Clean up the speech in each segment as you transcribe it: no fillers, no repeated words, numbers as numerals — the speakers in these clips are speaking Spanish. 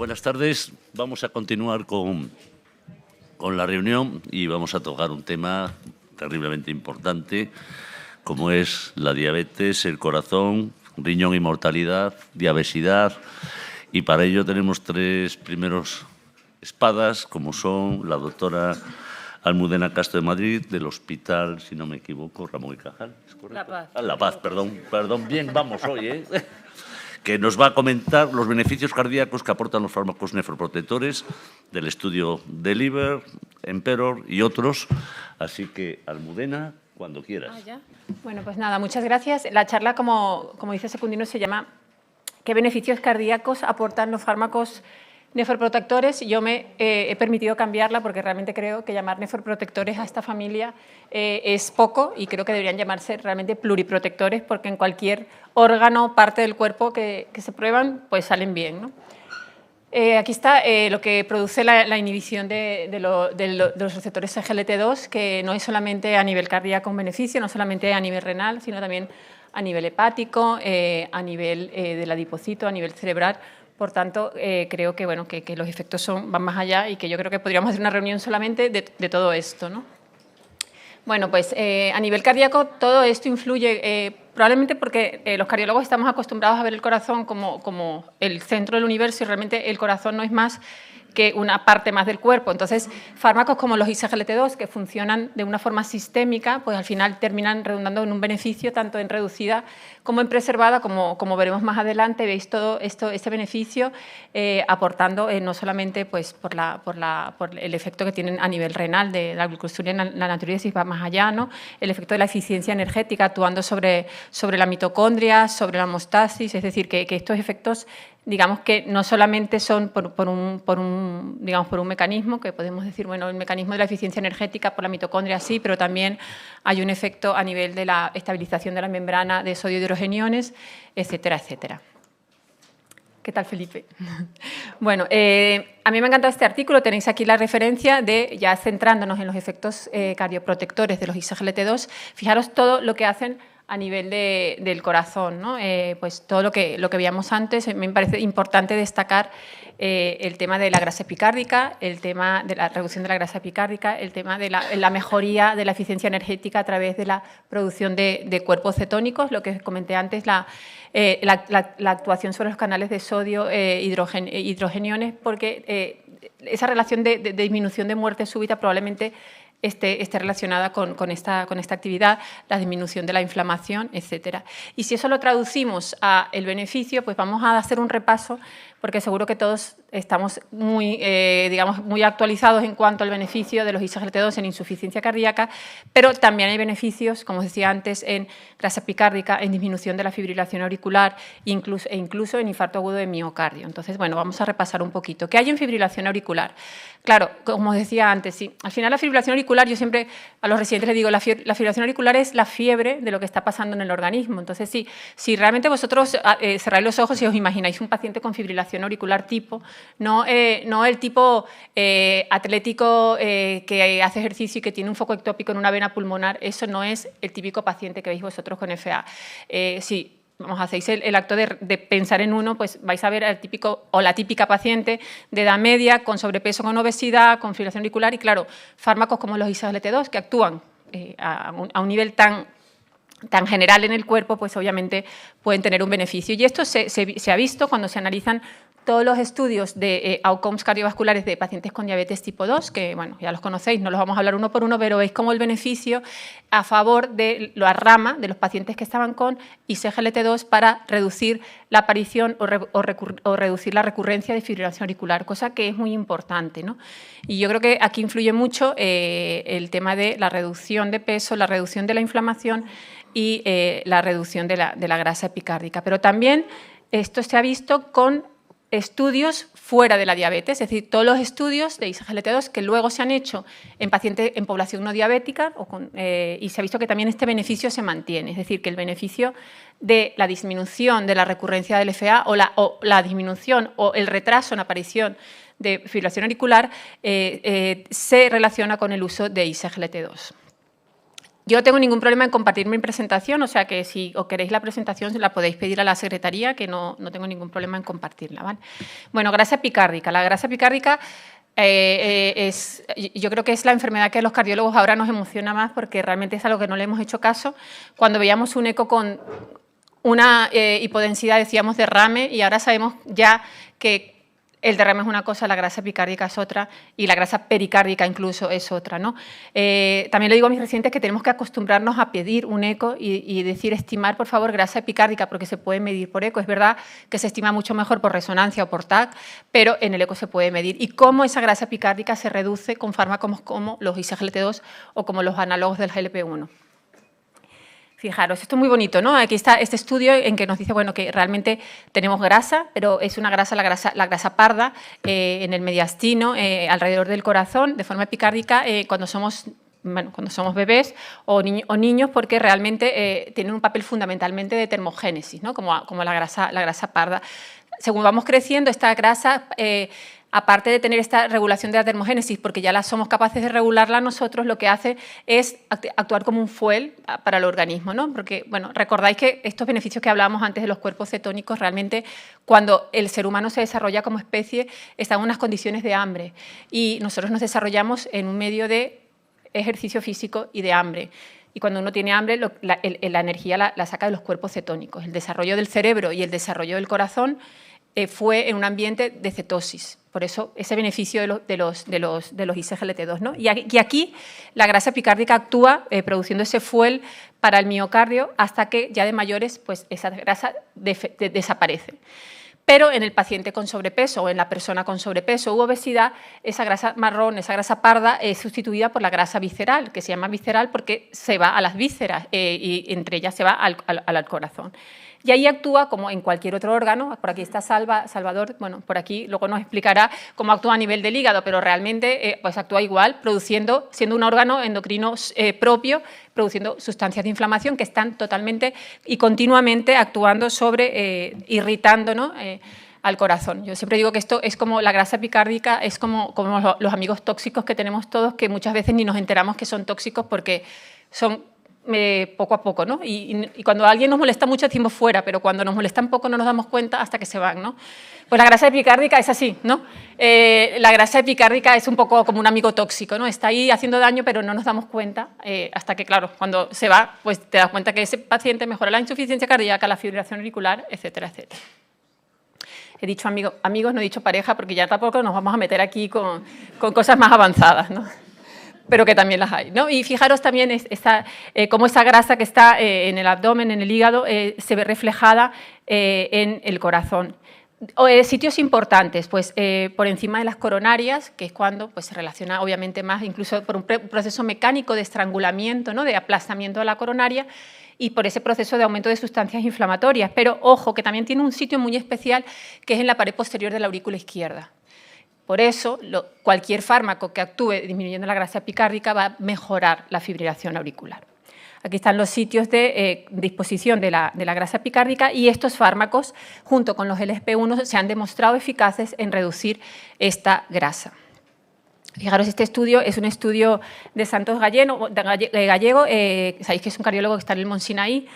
buenas tardes. Vamos a continuar con la reunión y vamos a tocar un tema terriblemente importante, como es la diabetes, el corazón, riñón y mortalidad, diabesidad. Y para ello tenemos tres primeros espadas, como son la doctora Almudena Castro de Madrid, del Hospital, si no me equivoco, Ramón y Cajal. ¿Es correcto? La Paz. La Paz, perdón. Bien, vamos hoy, ¿eh? Que nos va a comentar los beneficios cardíacos que aportan los fármacos nefroprotectores del estudio DELIVER, EMPEROR y otros. Así que, Almudena, cuando quieras. ¿Ya? Bueno, pues nada, muchas gracias. La charla, como dice Secundino, se llama ¿qué beneficios cardíacos aportan los fármacos nefroprotectores? Yo me he permitido cambiarla porque realmente creo que llamar nefroprotectores a esta familia es poco y creo que deberían llamarse realmente pluriprotectores porque en cualquier órgano, parte del cuerpo que se prueban, pues salen bien, ¿no? Aquí está lo que produce la inhibición de los receptores SGLT2, que no es solamente a nivel cardíaco un beneficio, no solamente a nivel renal, sino también a nivel hepático, a nivel del adipocito, a nivel cerebral. Por tanto, creo que, bueno, que los efectos van más allá y que yo creo que podríamos hacer una reunión solamente de todo esto, ¿no? Bueno, pues a nivel cardíaco todo esto influye, probablemente porque los cardiólogos estamos acostumbrados a ver el corazón como el centro del universo y realmente el corazón no es más que una parte más del cuerpo. Entonces, fármacos como los ISGLT2, que funcionan de una forma sistémica, pues al final terminan redundando en un beneficio tanto en reducida como en preservada, como veremos más adelante. Veis todo este beneficio aportando no solamente pues, por el efecto que tienen a nivel renal de la glucosuria, la natriuresis va más allá, ¿no? El efecto de la eficiencia energética actuando sobre la mitocondria, sobre la homeostasis, es decir, que estos efectos, digamos que no solamente son por un mecanismo, que podemos decir, bueno, el mecanismo de la eficiencia energética por la mitocondria sí, pero también hay un efecto a nivel de la estabilización de la membrana de sodio y hidrogeniones, etcétera, etcétera. ¿Qué tal, Felipe? Bueno, a mí me ha encantado este artículo. Tenéis aquí la referencia de, ya centrándonos en los efectos cardioprotectores de los ISGLT2, fijaros todo lo que hacen a nivel del corazón, ¿no? Pues todo lo que veíamos antes. Me parece importante destacar el tema de la grasa epicárdica, el tema de la reducción de la grasa epicárdica, el tema de la mejoría de la eficiencia energética a través de la producción de cuerpos cetónicos, lo que comenté antes, la actuación sobre los canales de sodio hidrogeniones, porque esa relación de disminución de muerte súbita probablemente esté relacionada con esta actividad, la disminución de la inflamación, etcétera. Y si eso lo traducimos a el beneficio, pues vamos a hacer un repaso, porque seguro que todos estamos muy actualizados en cuanto al beneficio de los ISGLT2 en insuficiencia cardíaca, pero también hay beneficios, como os decía antes, en grasa epicárdica, en disminución de la fibrilación auricular e incluso en infarto agudo de miocardio. Entonces, bueno, vamos a repasar un poquito. ¿Qué hay en fibrilación auricular? Claro, como os decía antes, sí, al final la fibrilación auricular, yo siempre a los residentes les digo, la fibrilación auricular es la fiebre de lo que está pasando en el organismo. Entonces, sí, si realmente vosotros cerráis los ojos y os imagináis un paciente con fibrilación auricular tipo, no el tipo atlético que hace ejercicio y que tiene un foco ectópico en una vena pulmonar, eso no es el típico paciente que veis vosotros con FA. Sí, hacéis el acto de pensar en uno, pues vais a ver al típico o la típica paciente de edad media, con sobrepeso, con obesidad, con fibrilación auricular y, claro, fármacos como los ISGLT2 que actúan a un nivel tan general en el cuerpo, pues obviamente pueden tener un beneficio. Y esto se ha visto cuando se analizan todos los estudios de outcomes cardiovasculares de pacientes con diabetes tipo 2, que bueno, ya los conocéis, no los vamos a hablar uno por uno, pero veis cómo el beneficio a favor de la rama de los pacientes que estaban con ISGLT2 para reducir la aparición o reducir la recurrencia de fibrilación auricular, cosa que es muy importante, ¿no? Y yo creo que aquí influye mucho el tema de la reducción de peso, la reducción de la inflamación y la reducción de la grasa epicárdica. Pero también esto se ha visto con estudios fuera de la diabetes, es decir, todos los estudios de ISGLT2 que luego se han hecho en pacientes en población no diabética y se ha visto que también este beneficio se mantiene, es decir, que el beneficio de la disminución de la recurrencia del FA o la disminución o el retraso en aparición de fibrilación auricular se relaciona con el uso de ISGLT2. Yo no tengo ningún problema en compartir mi presentación, o sea que si os queréis la presentación la podéis pedir a la secretaría, que no tengo ningún problema en compartirla, ¿vale? Bueno, grasa epicárdica. La grasa epicárdica yo creo que es la enfermedad que a los cardiólogos ahora nos emociona más porque realmente es algo que no le hemos hecho caso. Cuando veíamos un eco con una hipodensidad decíamos derrame y ahora sabemos ya que el derrame es una cosa, la grasa epicárdica es otra y la grasa pericárdica incluso es otra, ¿no? También le digo a mis residentes que tenemos que acostumbrarnos a pedir un eco y decir, estimar, por favor, grasa epicárdica, porque se puede medir por eco. Es verdad que se estima mucho mejor por resonancia o por TAC, pero en el eco se puede medir. Y cómo esa grasa epicárdica se reduce con fármacos como los ISGLT2 o como los análogos del GLP-1. Fijaros, esto es muy bonito, ¿no? Aquí está este estudio en que nos dice, bueno, que realmente tenemos grasa, pero es una grasa, la grasa parda, en el mediastino, alrededor del corazón, de forma epicárdica, cuando somos bebés o niños, porque realmente tienen un papel fundamentalmente de termogénesis, ¿no? Como la grasa parda. Según vamos creciendo, esta grasa, aparte de tener esta regulación de la termogénesis, porque ya la somos capaces de regularla nosotros, lo que hace es actuar como un fuel para el organismo, ¿no? Porque, bueno, recordáis que estos beneficios que hablábamos antes de los cuerpos cetónicos, realmente cuando el ser humano se desarrolla como especie, está en unas condiciones de hambre y nosotros nos desarrollamos en un medio de ejercicio físico y de hambre. Y cuando uno tiene hambre, la energía la saca de los cuerpos cetónicos. El desarrollo del cerebro y el desarrollo del corazón fue en un ambiente de cetosis. Por eso, ese beneficio de los ISGLT2, ¿no? Y aquí la grasa epicárdica actúa produciendo ese fuel para el miocardio hasta que ya de mayores pues, esa grasa desaparece. Pero en el paciente con sobrepeso o en la persona con sobrepeso u obesidad, esa grasa marrón, esa grasa parda es sustituida por la grasa visceral, que se llama visceral porque se va a las vísceras y entre ellas se va al corazón. Y ahí actúa como en cualquier otro órgano. Por aquí está Salvador, bueno, por aquí luego nos explicará cómo actúa a nivel del hígado, pero realmente pues actúa igual, siendo un órgano endocrino propio, produciendo sustancias de inflamación que están totalmente y continuamente actuando sobre, irritando, ¿no? Al corazón. Yo siempre digo que esto es como la grasa epicárdica, es como los amigos tóxicos que tenemos todos, que muchas veces ni nos enteramos que son tóxicos porque son poco a poco, ¿no? Y cuando alguien nos molesta mucho, decimos fuera, pero cuando nos molestan poco no nos damos cuenta hasta que se van, ¿no? Pues la grasa epicárdica es así, ¿no? La grasa epicárdica es un poco como un amigo tóxico, ¿no? Está ahí haciendo daño, pero no nos damos cuenta hasta que, claro, cuando se va, pues te das cuenta que ese paciente mejora la insuficiencia cardíaca, la fibrilación auricular, etcétera, etcétera. He dicho amigos, no he dicho pareja, porque ya tampoco nos vamos a meter aquí con cosas más avanzadas, ¿no? Pero que también las hay, ¿no? Y fijaros también cómo esa grasa que está en el abdomen, en el hígado, se ve reflejada en el corazón. Sitios importantes, pues por encima de las coronarias, que es cuando pues, se relaciona obviamente más, incluso por un proceso mecánico de estrangulamiento, ¿no? De aplastamiento de la coronaria, y por ese proceso de aumento de sustancias inflamatorias. Pero ojo, que también tiene un sitio muy especial, que es en la pared posterior de la aurícula izquierda. Por eso, cualquier fármaco que actúe disminuyendo la grasa epicárdica va a mejorar la fibrilación auricular. Aquí están los sitios de disposición de la grasa epicárdica y estos fármacos, junto con los LSP1, se han demostrado eficaces en reducir esta grasa. Fijaros, este estudio es un estudio de Santos Gallego, sabéis que es un cardiólogo que está en el Mont Sinaí.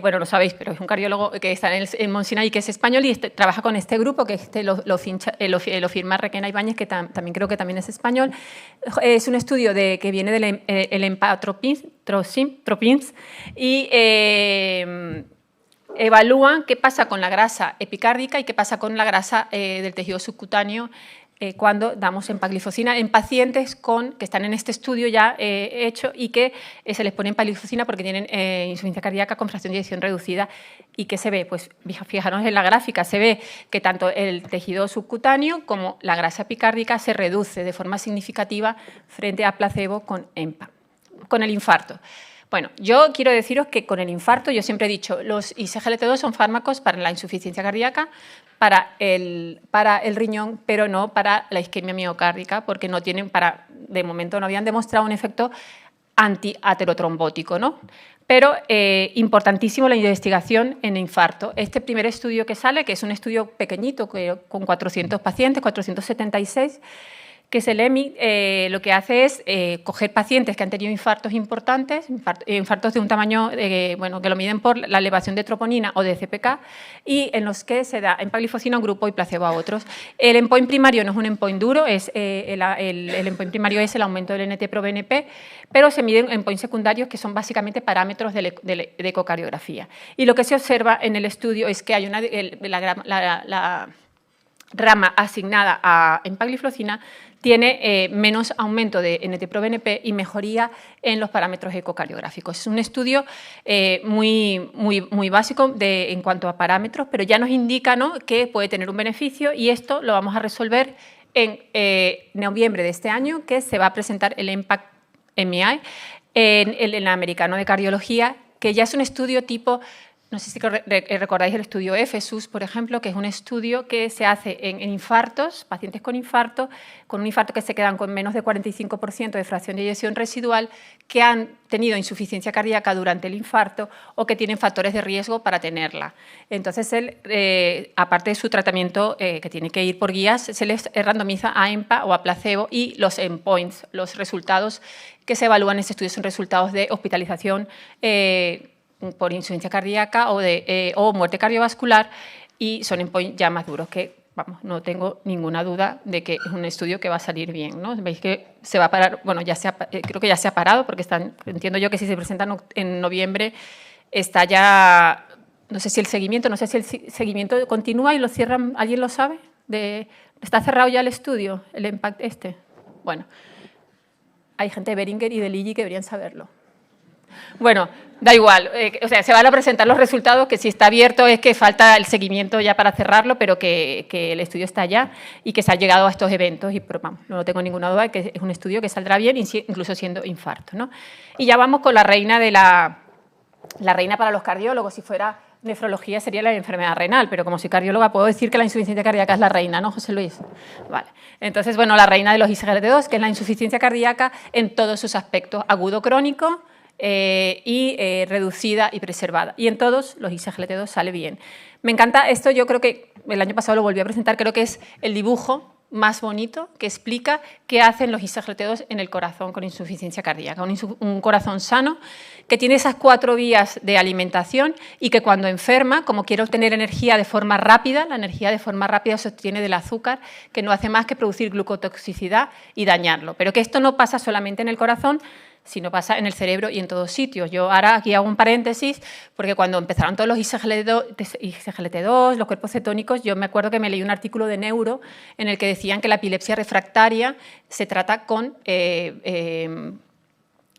Bueno, lo sabéis, pero es un cardiólogo que está en Mont Sinaí, que es español, y trabaja con este grupo, que lo firma Requena Ibáñez, que también creo que también es español. Es un estudio que viene del empatropins y evalúan qué pasa con la grasa epicárdica y qué pasa con la grasa del tejido subcutáneo cuando damos empagliflozina en pacientes que están en este estudio ya hecho y que se les pone empagliflozina porque tienen insuficiencia cardíaca con fracción de eyección reducida. ¿Y qué se ve? Pues fijaros en la gráfica, se ve que tanto el tejido subcutáneo como la grasa epicárdica se reduce de forma significativa frente a placebo con EMPA, con el infarto. Bueno, yo quiero deciros que con el infarto, yo siempre he dicho, los ISGLT2 son fármacos para la insuficiencia cardíaca, para el riñón, pero no para la isquemia miocárdica, porque no tienen de momento no habían demostrado un efecto antiaterotrombótico, ¿no? Pero importantísimo la investigación en infarto. Este primer estudio que sale, que es un estudio pequeñito, con 400 pacientes, 476, que es el EMI, lo que hace es coger pacientes que han tenido infartos importantes, infartos de un tamaño, bueno, que lo miden por la elevación de troponina o de CPK, y en los que se da empaglifosina a un grupo y placebo a otros. El endpoint primario no es un endpoint duro, el endpoint primario es el aumento del NT-proBNP, pero se miden endpoints secundarios que son básicamente parámetros de ecocardiografía. Y lo que se observa en el estudio es que hay la rama asignada a empagliflozina tiene menos aumento de NT-proBNP y mejoría en los parámetros ecocardiográficos. Es un estudio muy básico en cuanto a parámetros, pero ya nos indica, ¿no?, que puede tener un beneficio, y esto lo vamos a resolver en noviembre de este año, que se va a presentar el EMPACT-MI en el Americano de Cardiología, que ya es un estudio tipo... No sé si recordáis el estudio EFESUS, por ejemplo, que es un estudio que se hace en infartos, pacientes con un infarto que se quedan con menos de 45% de fracción de eyección residual, que han tenido insuficiencia cardíaca durante el infarto o que tienen factores de riesgo para tenerla. Entonces, él, aparte de su tratamiento, que tiene que ir por guías, se les randomiza a EMPA o a placebo, y los endpoints, los resultados que se evalúan en este estudio son resultados de hospitalización por insuficiencia cardíaca o muerte cardiovascular, y son endpoints ya más duros, que vamos, no tengo ninguna duda de que es un estudio que va a salir bien, ¿no? Veis que se va a parar, bueno, creo que ya se ha parado, porque entiendo yo que si se presentan en noviembre está ya, no sé si el seguimiento continúa y lo cierran, ¿alguien lo sabe? ¿Está cerrado ya el estudio, el EMPACT este? Bueno, hay gente de Beringer y de Lilly que deberían saberlo. Bueno, da igual, o sea, se van a presentar los resultados, que si está abierto es que falta el seguimiento ya para cerrarlo, pero que el estudio está ya y que se ha llegado a estos eventos, y vamos, no tengo ninguna duda de que es un estudio que saldrá bien, incluso siendo infarto, ¿no? Y ya vamos con la reina para los cardiólogos. Si fuera nefrología sería la enfermedad renal, pero como soy cardióloga puedo decir que la insuficiencia cardíaca es la reina, ¿no, José Luis? Vale. Entonces, bueno, la reina de los ISGLT2, que es la insuficiencia cardíaca en todos sus aspectos, agudo, crónico, reducida y preservada. Y en todos los ISGLT2 sale bien. Me encanta esto, yo creo que el año pasado lo volví a presentar, creo que es el dibujo más bonito que explica qué hacen los ISGLT2 en el corazón con insuficiencia cardíaca. Un corazón sano que tiene esas 4 vías de alimentación y que cuando enferma, como quiere obtener energía de forma rápida, la energía de forma rápida se obtiene del azúcar, que no hace más que producir glucotoxicidad y dañarlo. Pero que esto no pasa solamente en el corazón, sino pasa en el cerebro y en todos sitios. Yo ahora aquí hago un paréntesis, porque cuando empezaron todos los ISGLT2, los cuerpos cetónicos, yo me acuerdo que me leí un artículo de Neuro en el que decían que la epilepsia refractaria se trata con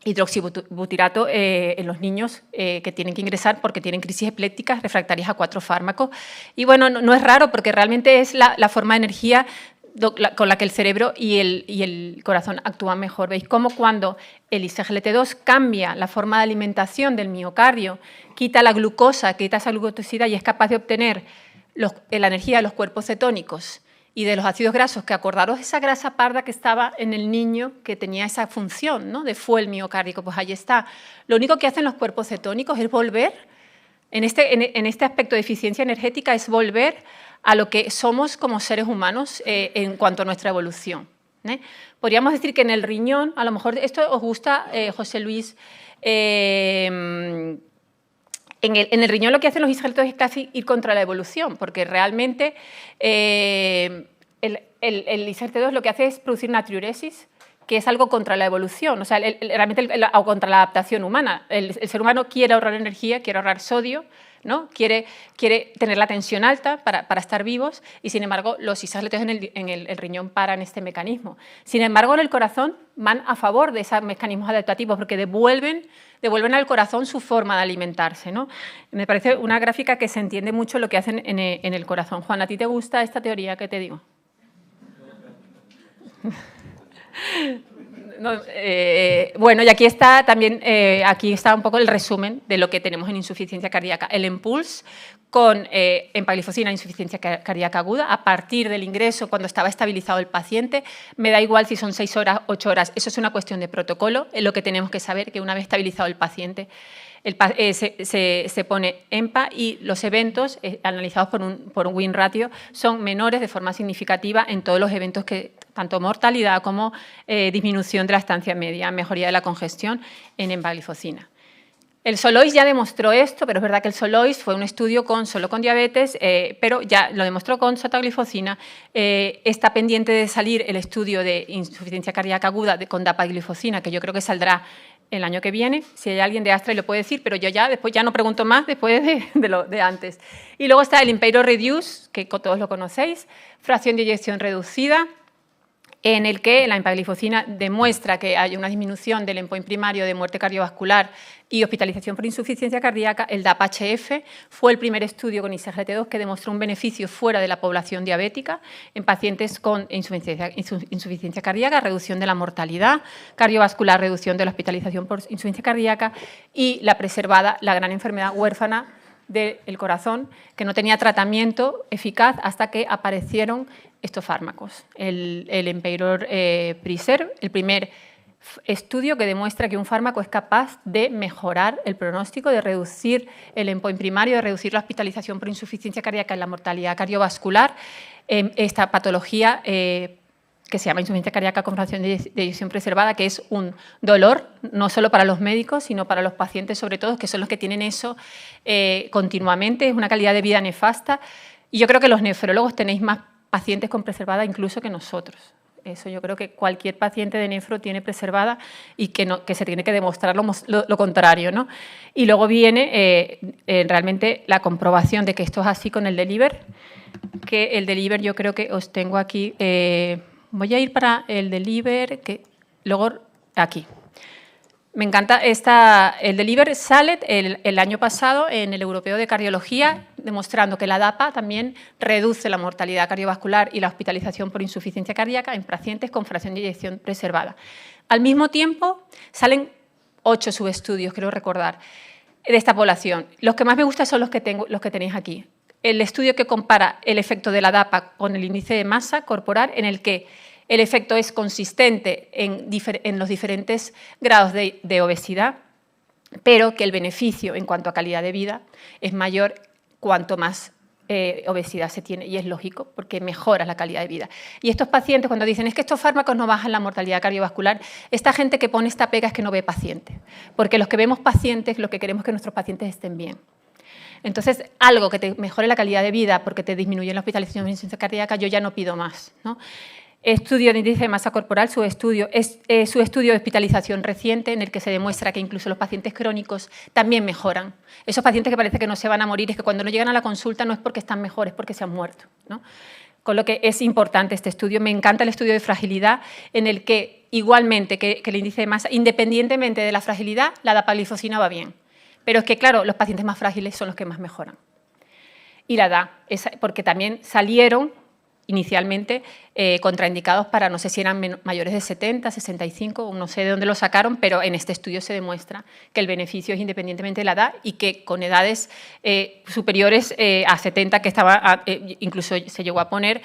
hidroxibutirato en los niños que tienen que ingresar porque tienen crisis epilépticas refractarias a 4 fármacos. Y bueno, no es raro, porque realmente es la forma de energía con la que el cerebro y el corazón actúan mejor. ¿Veis cómo cuando el ISGLT2 cambia la forma de alimentación del miocardio, quita la glucosa, quita esa glucotoxicidad y es capaz de obtener la energía de los cuerpos cetónicos y de los ácidos grasos, que acordaros esa grasa parda que estaba en el niño que tenía esa función, ¿no?, de fuel miocárdico? Pues ahí está. Lo único que hacen los cuerpos cetónicos es volver, en este aspecto de eficiencia energética, es volver a lo que somos como seres humanos en cuanto a nuestra evolución. Podríamos decir que en el riñón, a lo mejor esto os gusta, José Luis, en el riñón lo que hacen los ISGLT2 es casi ir contra la evolución, porque realmente el ISGLT2 lo que hace es producir natriuresis, que es algo contra la evolución, o sea, realmente o contra la adaptación humana. El ser humano quiere ahorrar energía, quiere ahorrar sodio, ¿no? Quiere tener la tensión alta para estar vivos, y sin embargo los ISGLT2 en el riñón paran este mecanismo. Sin embargo, en el corazón van a favor de esos mecanismos adaptativos, porque devuelven al corazón su forma de alimentarse, ¿no? Me parece una gráfica que se entiende mucho lo que hacen en el corazón. Juan, ¿a ti te gusta esta teoría que te digo? No, bueno, y aquí está también aquí está un poco el resumen de lo que tenemos en insuficiencia cardíaca. El EMPULSE con empaglifosina, insuficiencia cardíaca aguda, a partir del ingreso, cuando estaba estabilizado el paciente. Me da igual si son 6 horas, 8 horas, eso es una cuestión de protocolo. Es lo que tenemos que saber, que una vez estabilizado el paciente, se pone EMPA, y los eventos analizados por un win ratio son menores de forma significativa en todos los eventos que tanto mortalidad como disminución de la estancia media, mejoría de la congestión en empagliflozina. El Solois ya demostró esto, pero es verdad que el Solois fue un estudio solo con diabetes, pero ya lo demostró con sotagliflozina. Está pendiente de salir el estudio de insuficiencia cardíaca aguda con dapagliflozina, que yo creo que saldrá el año que viene. Si hay alguien de Astra lo puede decir, pero yo después ya no pregunto más después de antes. Y luego está el Impero Reduce, que todos lo conocéis, fracción de eyección reducida, en el que la empagliflozina demuestra que hay una disminución del endpoint primario de muerte cardiovascular y hospitalización por insuficiencia cardíaca. El DAPA-HF fue el primer estudio con ISGLT2 que demostró un beneficio fuera de la población diabética en pacientes con insuficiencia cardíaca, reducción de la mortalidad cardiovascular, reducción de la hospitalización por insuficiencia cardíaca y la preservada, la gran enfermedad huérfana del corazón, que no tenía tratamiento eficaz hasta que aparecieron estos fármacos. El Empeiror Preserve, el primer estudio que demuestra que un fármaco es capaz de mejorar el pronóstico, de reducir el endpoint primario, de reducir la hospitalización por insuficiencia cardíaca y la mortalidad cardiovascular. Esta patología que se llama insuficiencia cardíaca con fracción de eyección preservada, que es un dolor, no solo para los médicos, sino para los pacientes, sobre todo, que son los que tienen eso continuamente. Es una calidad de vida nefasta. Y yo creo que los nefrólogos tenéis más pacientes con preservada incluso que nosotros. Eso yo creo que cualquier paciente de nefro tiene preservada y que se tiene que demostrar lo contrario, ¿no? Y luego viene realmente la comprobación de que esto es así con el Deliver, que el Deliver yo creo que os tengo aquí. Voy a ir para el Deliver, que luego aquí. Me encanta el Deliver sale el año pasado en el Europeo de Cardiología, demostrando que la DAPA también reduce la mortalidad cardiovascular y la hospitalización por insuficiencia cardíaca en pacientes con fracción de eyección preservada. Al mismo tiempo, salen 8 subestudios, creo recordar, de esta población. Los que más me gustan son los que tenéis aquí. El estudio que compara el efecto de la DAPA con el índice de masa corporal, en el que el efecto es consistente en los diferentes grados de obesidad, pero que el beneficio en cuanto a calidad de vida es mayor cuanto más obesidad se tiene, y es lógico, porque mejora la calidad de vida. Y estos pacientes, cuando dicen es que estos fármacos no bajan la mortalidad cardiovascular, esta gente que pone esta pega es que no ve pacientes, porque los que vemos pacientes, lo que queremos es que nuestros pacientes estén bien. Entonces, algo que te mejore la calidad de vida porque te disminuye la hospitalización por insuficiencia cardíaca, yo ya no pido más, ¿no? Estudio de índice de masa corporal, su estudio de hospitalización reciente, en el que se demuestra que incluso los pacientes crónicos también mejoran. Esos pacientes que parece que no se van a morir, es que cuando no llegan a la consulta no es porque están mejor, es porque se han muerto, ¿no? Con lo que es importante este estudio. Me encanta el estudio de fragilidad, en el que igualmente que el índice de masa, independientemente de la fragilidad, la dapagliflozina va bien. Pero es que, claro, los pacientes más frágiles son los que más mejoran. Y la edad, porque también salieron inicialmente contraindicados para, no sé si eran mayores de 70, 65, no sé de dónde lo sacaron, pero en este estudio se demuestra que el beneficio es independientemente de la edad y que con edades superiores a 70, que estaba incluso se llegó a poner,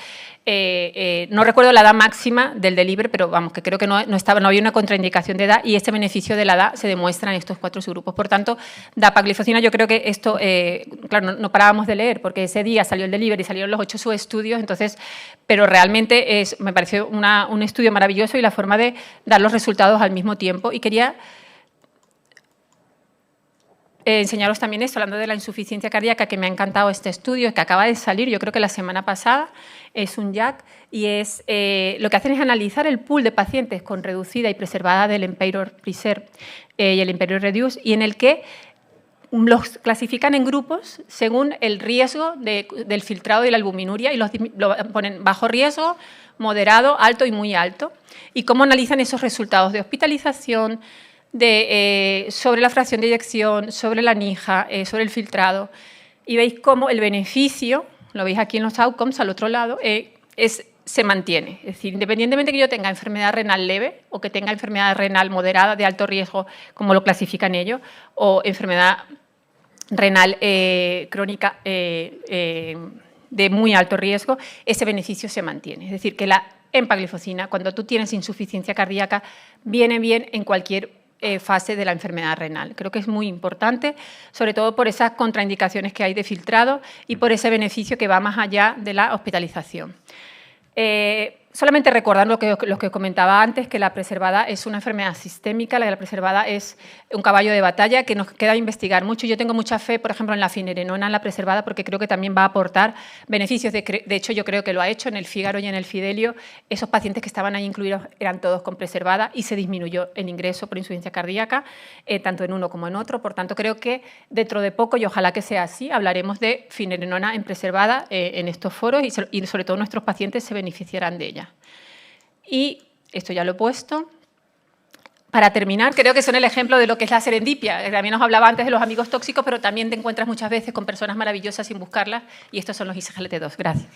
no recuerdo la edad máxima del Deliver, pero vamos, que creo que no había una contraindicación de edad, y este beneficio de la edad se demuestra en estos 4 subgrupos. Por tanto, dapagliflozina, yo creo que esto, claro, no parábamos de leer, porque ese día salió el Deliver y salieron los 8 subestudios, entonces, pero realmente me pareció un estudio maravilloso y la forma de dar los resultados al mismo tiempo. Y quería enseñaros también esto, hablando de la insuficiencia cardíaca, que me ha encantado este estudio, que acaba de salir, yo creo que la semana pasada, es un JAC, y lo que hacen es analizar el pool de pacientes con reducida y preservada del Empeiror Preserve y el Empeiror Reduce, y en el que los clasifican en grupos según el riesgo del filtrado y la albuminuria, y lo ponen bajo riesgo, moderado, alto y muy alto. Y cómo analizan esos resultados de hospitalización, sobre la fracción de eyección, sobre la NIJA, sobre el filtrado. Y veis cómo el beneficio, lo veis aquí en los outcomes, al otro lado, se mantiene. Es decir, independientemente que yo tenga enfermedad renal leve o que tenga enfermedad renal moderada de alto riesgo, como lo clasifican ellos, o enfermedad renal crónica de muy alto riesgo, ese beneficio se mantiene. Es decir, que la empagliflozina, cuando tú tienes insuficiencia cardíaca, viene bien en cualquier fase de la enfermedad renal. Creo que es muy importante, sobre todo por esas contraindicaciones que hay de filtrado y por ese beneficio que va más allá de la hospitalización. solamente recordar lo que comentaba antes, que la preservada es una enfermedad sistémica, la preservada es un caballo de batalla que nos queda investigar mucho. Yo tengo mucha fe, por ejemplo, en la finerenona, en la preservada, porque creo que también va a aportar beneficios. De hecho, yo creo que lo ha hecho en el Fígaro y en el Fidelio. Esos pacientes que estaban ahí incluidos eran todos con preservada y se disminuyó el ingreso por insuficiencia cardíaca, tanto en uno como en otro. Por tanto, creo que dentro de poco, y ojalá que sea así, hablaremos de finerenona en preservada en estos foros y sobre todo nuestros pacientes se beneficiarán de ella. Y esto ya lo he puesto. Para terminar, creo que son el ejemplo de lo que es la serendipia. También nos hablaba antes de los amigos tóxicos, pero también te encuentras muchas veces con personas maravillosas sin buscarlas, y estos son los ISGLT2. Gracias.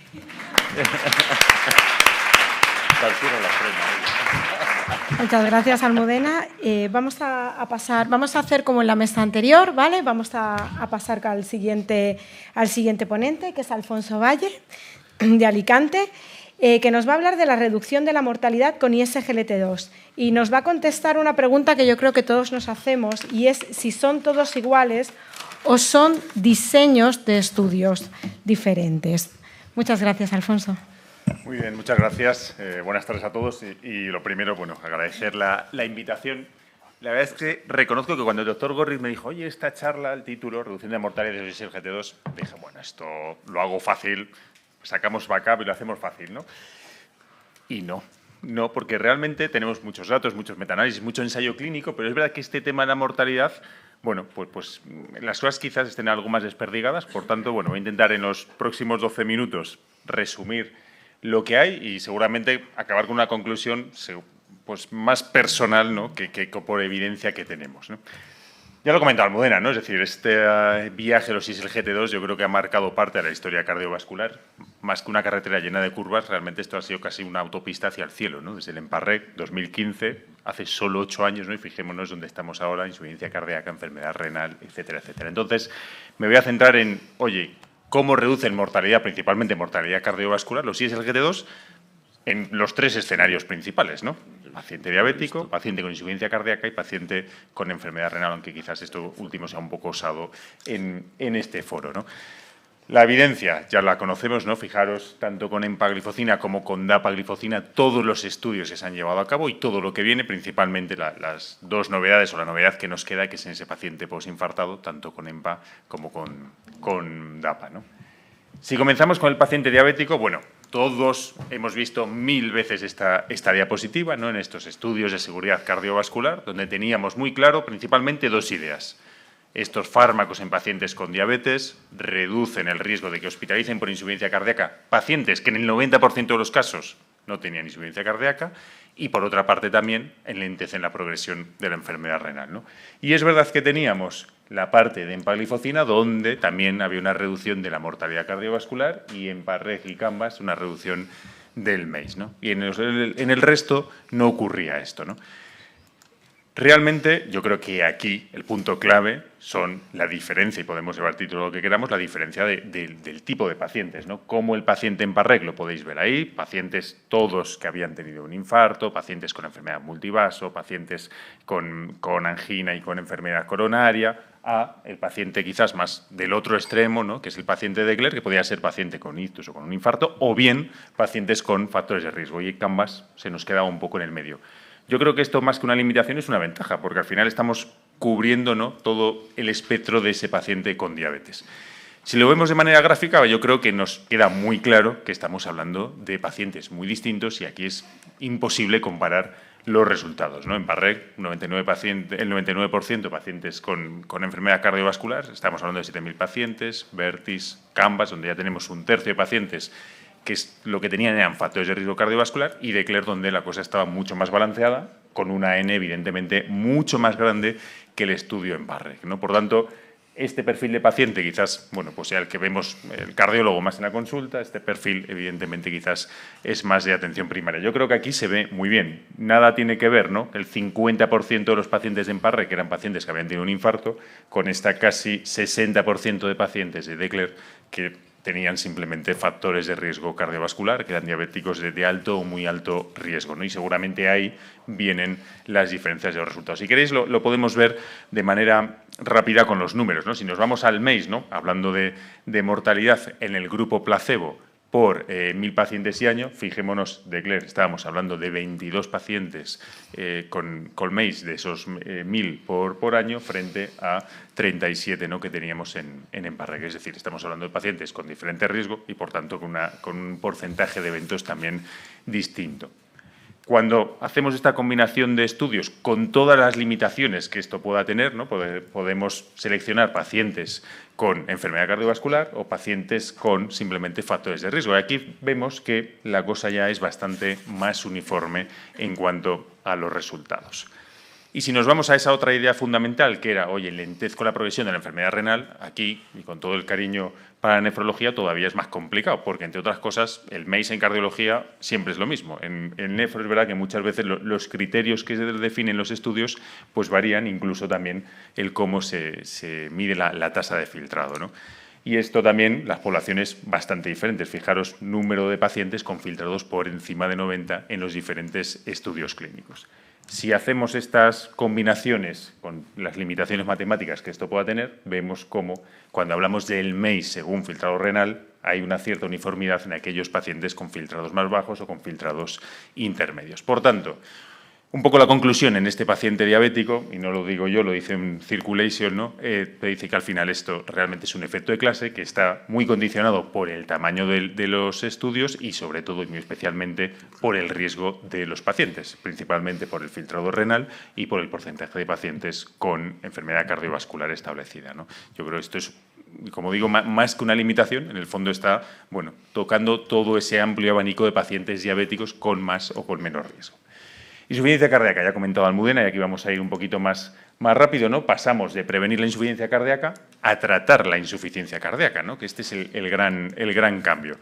Muchas gracias, Almudena. Vamos a hacer como en la mesa anterior, ¿vale? Vamos a pasar al siguiente ponente, que es Alfonso Valle, de Alicante, que nos va a hablar de la reducción de la mortalidad con ISGLT2 y nos va a contestar una pregunta que yo creo que todos nos hacemos, y es si son todos iguales o son diseños de estudios diferentes. Muchas gracias, Alfonso. Muy bien, muchas gracias. Buenas tardes a todos y lo primero, bueno, agradecer la invitación. La verdad es que reconozco que cuando el doctor Gorriz me dijo, oye, esta charla, el título, reducción de mortalidad de ISGLT2, dije, bueno, esto lo hago fácil, sacamos backup y lo hacemos fácil, ¿no? Y no, porque realmente tenemos muchos datos, muchos metaanálisis, mucho ensayo clínico, pero es verdad que este tema de la mortalidad, bueno, pues las cosas quizás estén algo más desperdigadas, por tanto, bueno, voy a intentar en los próximos 12 minutos resumir lo que hay y seguramente acabar con una conclusión pues más personal, ¿no?, que por evidencia que tenemos, ¿no? Ya lo comentaba Almudena, ¿no? Es decir, este viaje de los ISGLT2 yo creo que ha marcado parte de la historia cardiovascular. Más que una carretera llena de curvas, realmente esto ha sido casi una autopista hacia el cielo, ¿no? Desde el EMPA-REC 2015, hace solo 8 años, ¿no? Y fijémonos dónde estamos ahora, insuficiencia cardíaca, enfermedad renal, etcétera, etcétera. Entonces, me voy a centrar en, oye, cómo reducen mortalidad, principalmente mortalidad cardiovascular, los ISGLT2, en los 3 escenarios principales, ¿no? Paciente diabético, paciente con insuficiencia cardíaca y paciente con enfermedad renal, aunque quizás esto último sea un poco osado en este foro, ¿no? La evidencia ya la conocemos, ¿no? Fijaros, tanto con empagliflozina como con dapagliflozina, todos los estudios que se han llevado a cabo y todo lo que viene, principalmente las 2 novedades o la novedad que nos queda, que es en ese paciente posinfartado, tanto con EMPA como con DAPA, ¿no? Si comenzamos con el paciente diabético, bueno, todos hemos visto 1000 veces esta diapositiva, ¿no?, en estos estudios de seguridad cardiovascular, donde teníamos muy claro principalmente 2 ideas. Estos fármacos en pacientes con diabetes reducen el riesgo de que hospitalicen por insuficiencia cardíaca pacientes que en el 90% de los casos no tenían insuficiencia cardíaca y, por otra parte, también enlentecen la progresión de la enfermedad renal, ¿no? Y es verdad que teníamos la parte de empagliflozina, donde también había una reducción de la mortalidad cardiovascular, y en EMPA-REG y CANVAS una reducción del MACE, ¿no? Y en el resto no ocurría esto, ¿no? Realmente, yo creo que aquí el punto clave son la diferencia, y podemos llevar título lo que queramos, la diferencia del tipo de pacientes, ¿no? Como el paciente en EMPA-REG, lo podéis ver ahí, pacientes todos que habían tenido un infarto, pacientes con enfermedad multivaso, pacientes con angina y con enfermedad coronaria, a el paciente quizás más del otro extremo, ¿no?, que es el paciente de Gler, que podría ser paciente con ictus o con un infarto, o bien pacientes con factores de riesgo. Y CANVAS se nos queda un poco en el medio. Yo creo que esto, más que una limitación, es una ventaja, porque al final estamos cubriendo, ¿no?, todo el espectro de ese paciente con diabetes. Si lo vemos de manera gráfica, yo creo que nos queda muy claro que estamos hablando de pacientes muy distintos y aquí es imposible comparar los resultados, ¿no? En EMPA-REG, el 99% de pacientes con enfermedad cardiovascular, estamos hablando de 7.000 pacientes, VERTIS, CANVAS, donde ya tenemos un tercio de pacientes que es lo que tenían eran factores de riesgo cardiovascular, y DECLARE, donde la cosa estaba mucho más balanceada, con una N evidentemente mucho más grande que el estudio en EMPA-REG, ¿no? Por tanto, este perfil de paciente quizás, bueno, pues sea el que vemos el cardiólogo más en la consulta, este perfil evidentemente quizás es más de atención primaria. Yo creo que aquí se ve muy bien, nada tiene que ver, ¿no?, el 50% de los pacientes de EMPA-REG, que eran pacientes que habían tenido un infarto, con esta casi 60% de pacientes de DECLARE que tenían simplemente factores de riesgo cardiovascular, que eran diabéticos de alto o muy alto riesgo, ¿no? Y seguramente ahí vienen las diferencias de los resultados. Si queréis, lo podemos ver de manera rápida con los números, ¿no? Si nos vamos al MACE, ¿no?, hablando de mortalidad en el grupo placebo, por 1.000 pacientes y año. Fijémonos, de Claire, estábamos hablando de 22 pacientes con MACE de esos 1.000 por año frente a 37, ¿no?, que teníamos en EMPA-REC. Es decir, estamos hablando de pacientes con diferente riesgo y, por tanto, con un porcentaje de eventos también distinto. Cuando hacemos esta combinación de estudios con todas las limitaciones que esto pueda tener, ¿no?, podemos seleccionar pacientes con enfermedad cardiovascular o pacientes con simplemente factores de riesgo. Y aquí vemos que la cosa ya es bastante más uniforme en cuanto a los resultados. Y si nos vamos a esa otra idea fundamental, que era, oye, lentezco la progresión de la enfermedad renal, aquí, y con todo el cariño para la nefrología, todavía es más complicado, porque, entre otras cosas, el MACE en cardiología siempre es lo mismo. En nefro es verdad que muchas veces los criterios que se definen los estudios pues varían, incluso también el cómo se mide la tasa de filtrado, ¿no? Y esto también, las poblaciones bastante diferentes. Fijaros, número de pacientes con filtrados por encima de 90 en los diferentes estudios clínicos. Si hacemos estas combinaciones con las limitaciones matemáticas que esto pueda tener, vemos cómo, cuando hablamos del MACE según filtrado renal, hay una cierta uniformidad en aquellos pacientes con filtrados más bajos o con filtrados intermedios. Por tanto, un poco la conclusión en este paciente diabético, y no lo digo yo, lo dice en Circulation, ¿no?, te dice que al final esto realmente es un efecto de clase que está muy condicionado por el tamaño de los estudios y, sobre todo, y muy especialmente, por el riesgo de los pacientes, principalmente por el filtrado renal y por el porcentaje de pacientes con enfermedad cardiovascular establecida, ¿no? Yo creo que esto es, como digo, más que una limitación, en el fondo está, bueno, tocando todo ese amplio abanico de pacientes diabéticos con más o con menos riesgo. Insuficiencia cardíaca, ya ha comentado Almudena, y aquí vamos a ir un poquito más rápido, ¿no? Pasamos de prevenir la insuficiencia cardíaca a tratar la insuficiencia cardíaca, ¿no?, que este es el gran cambio.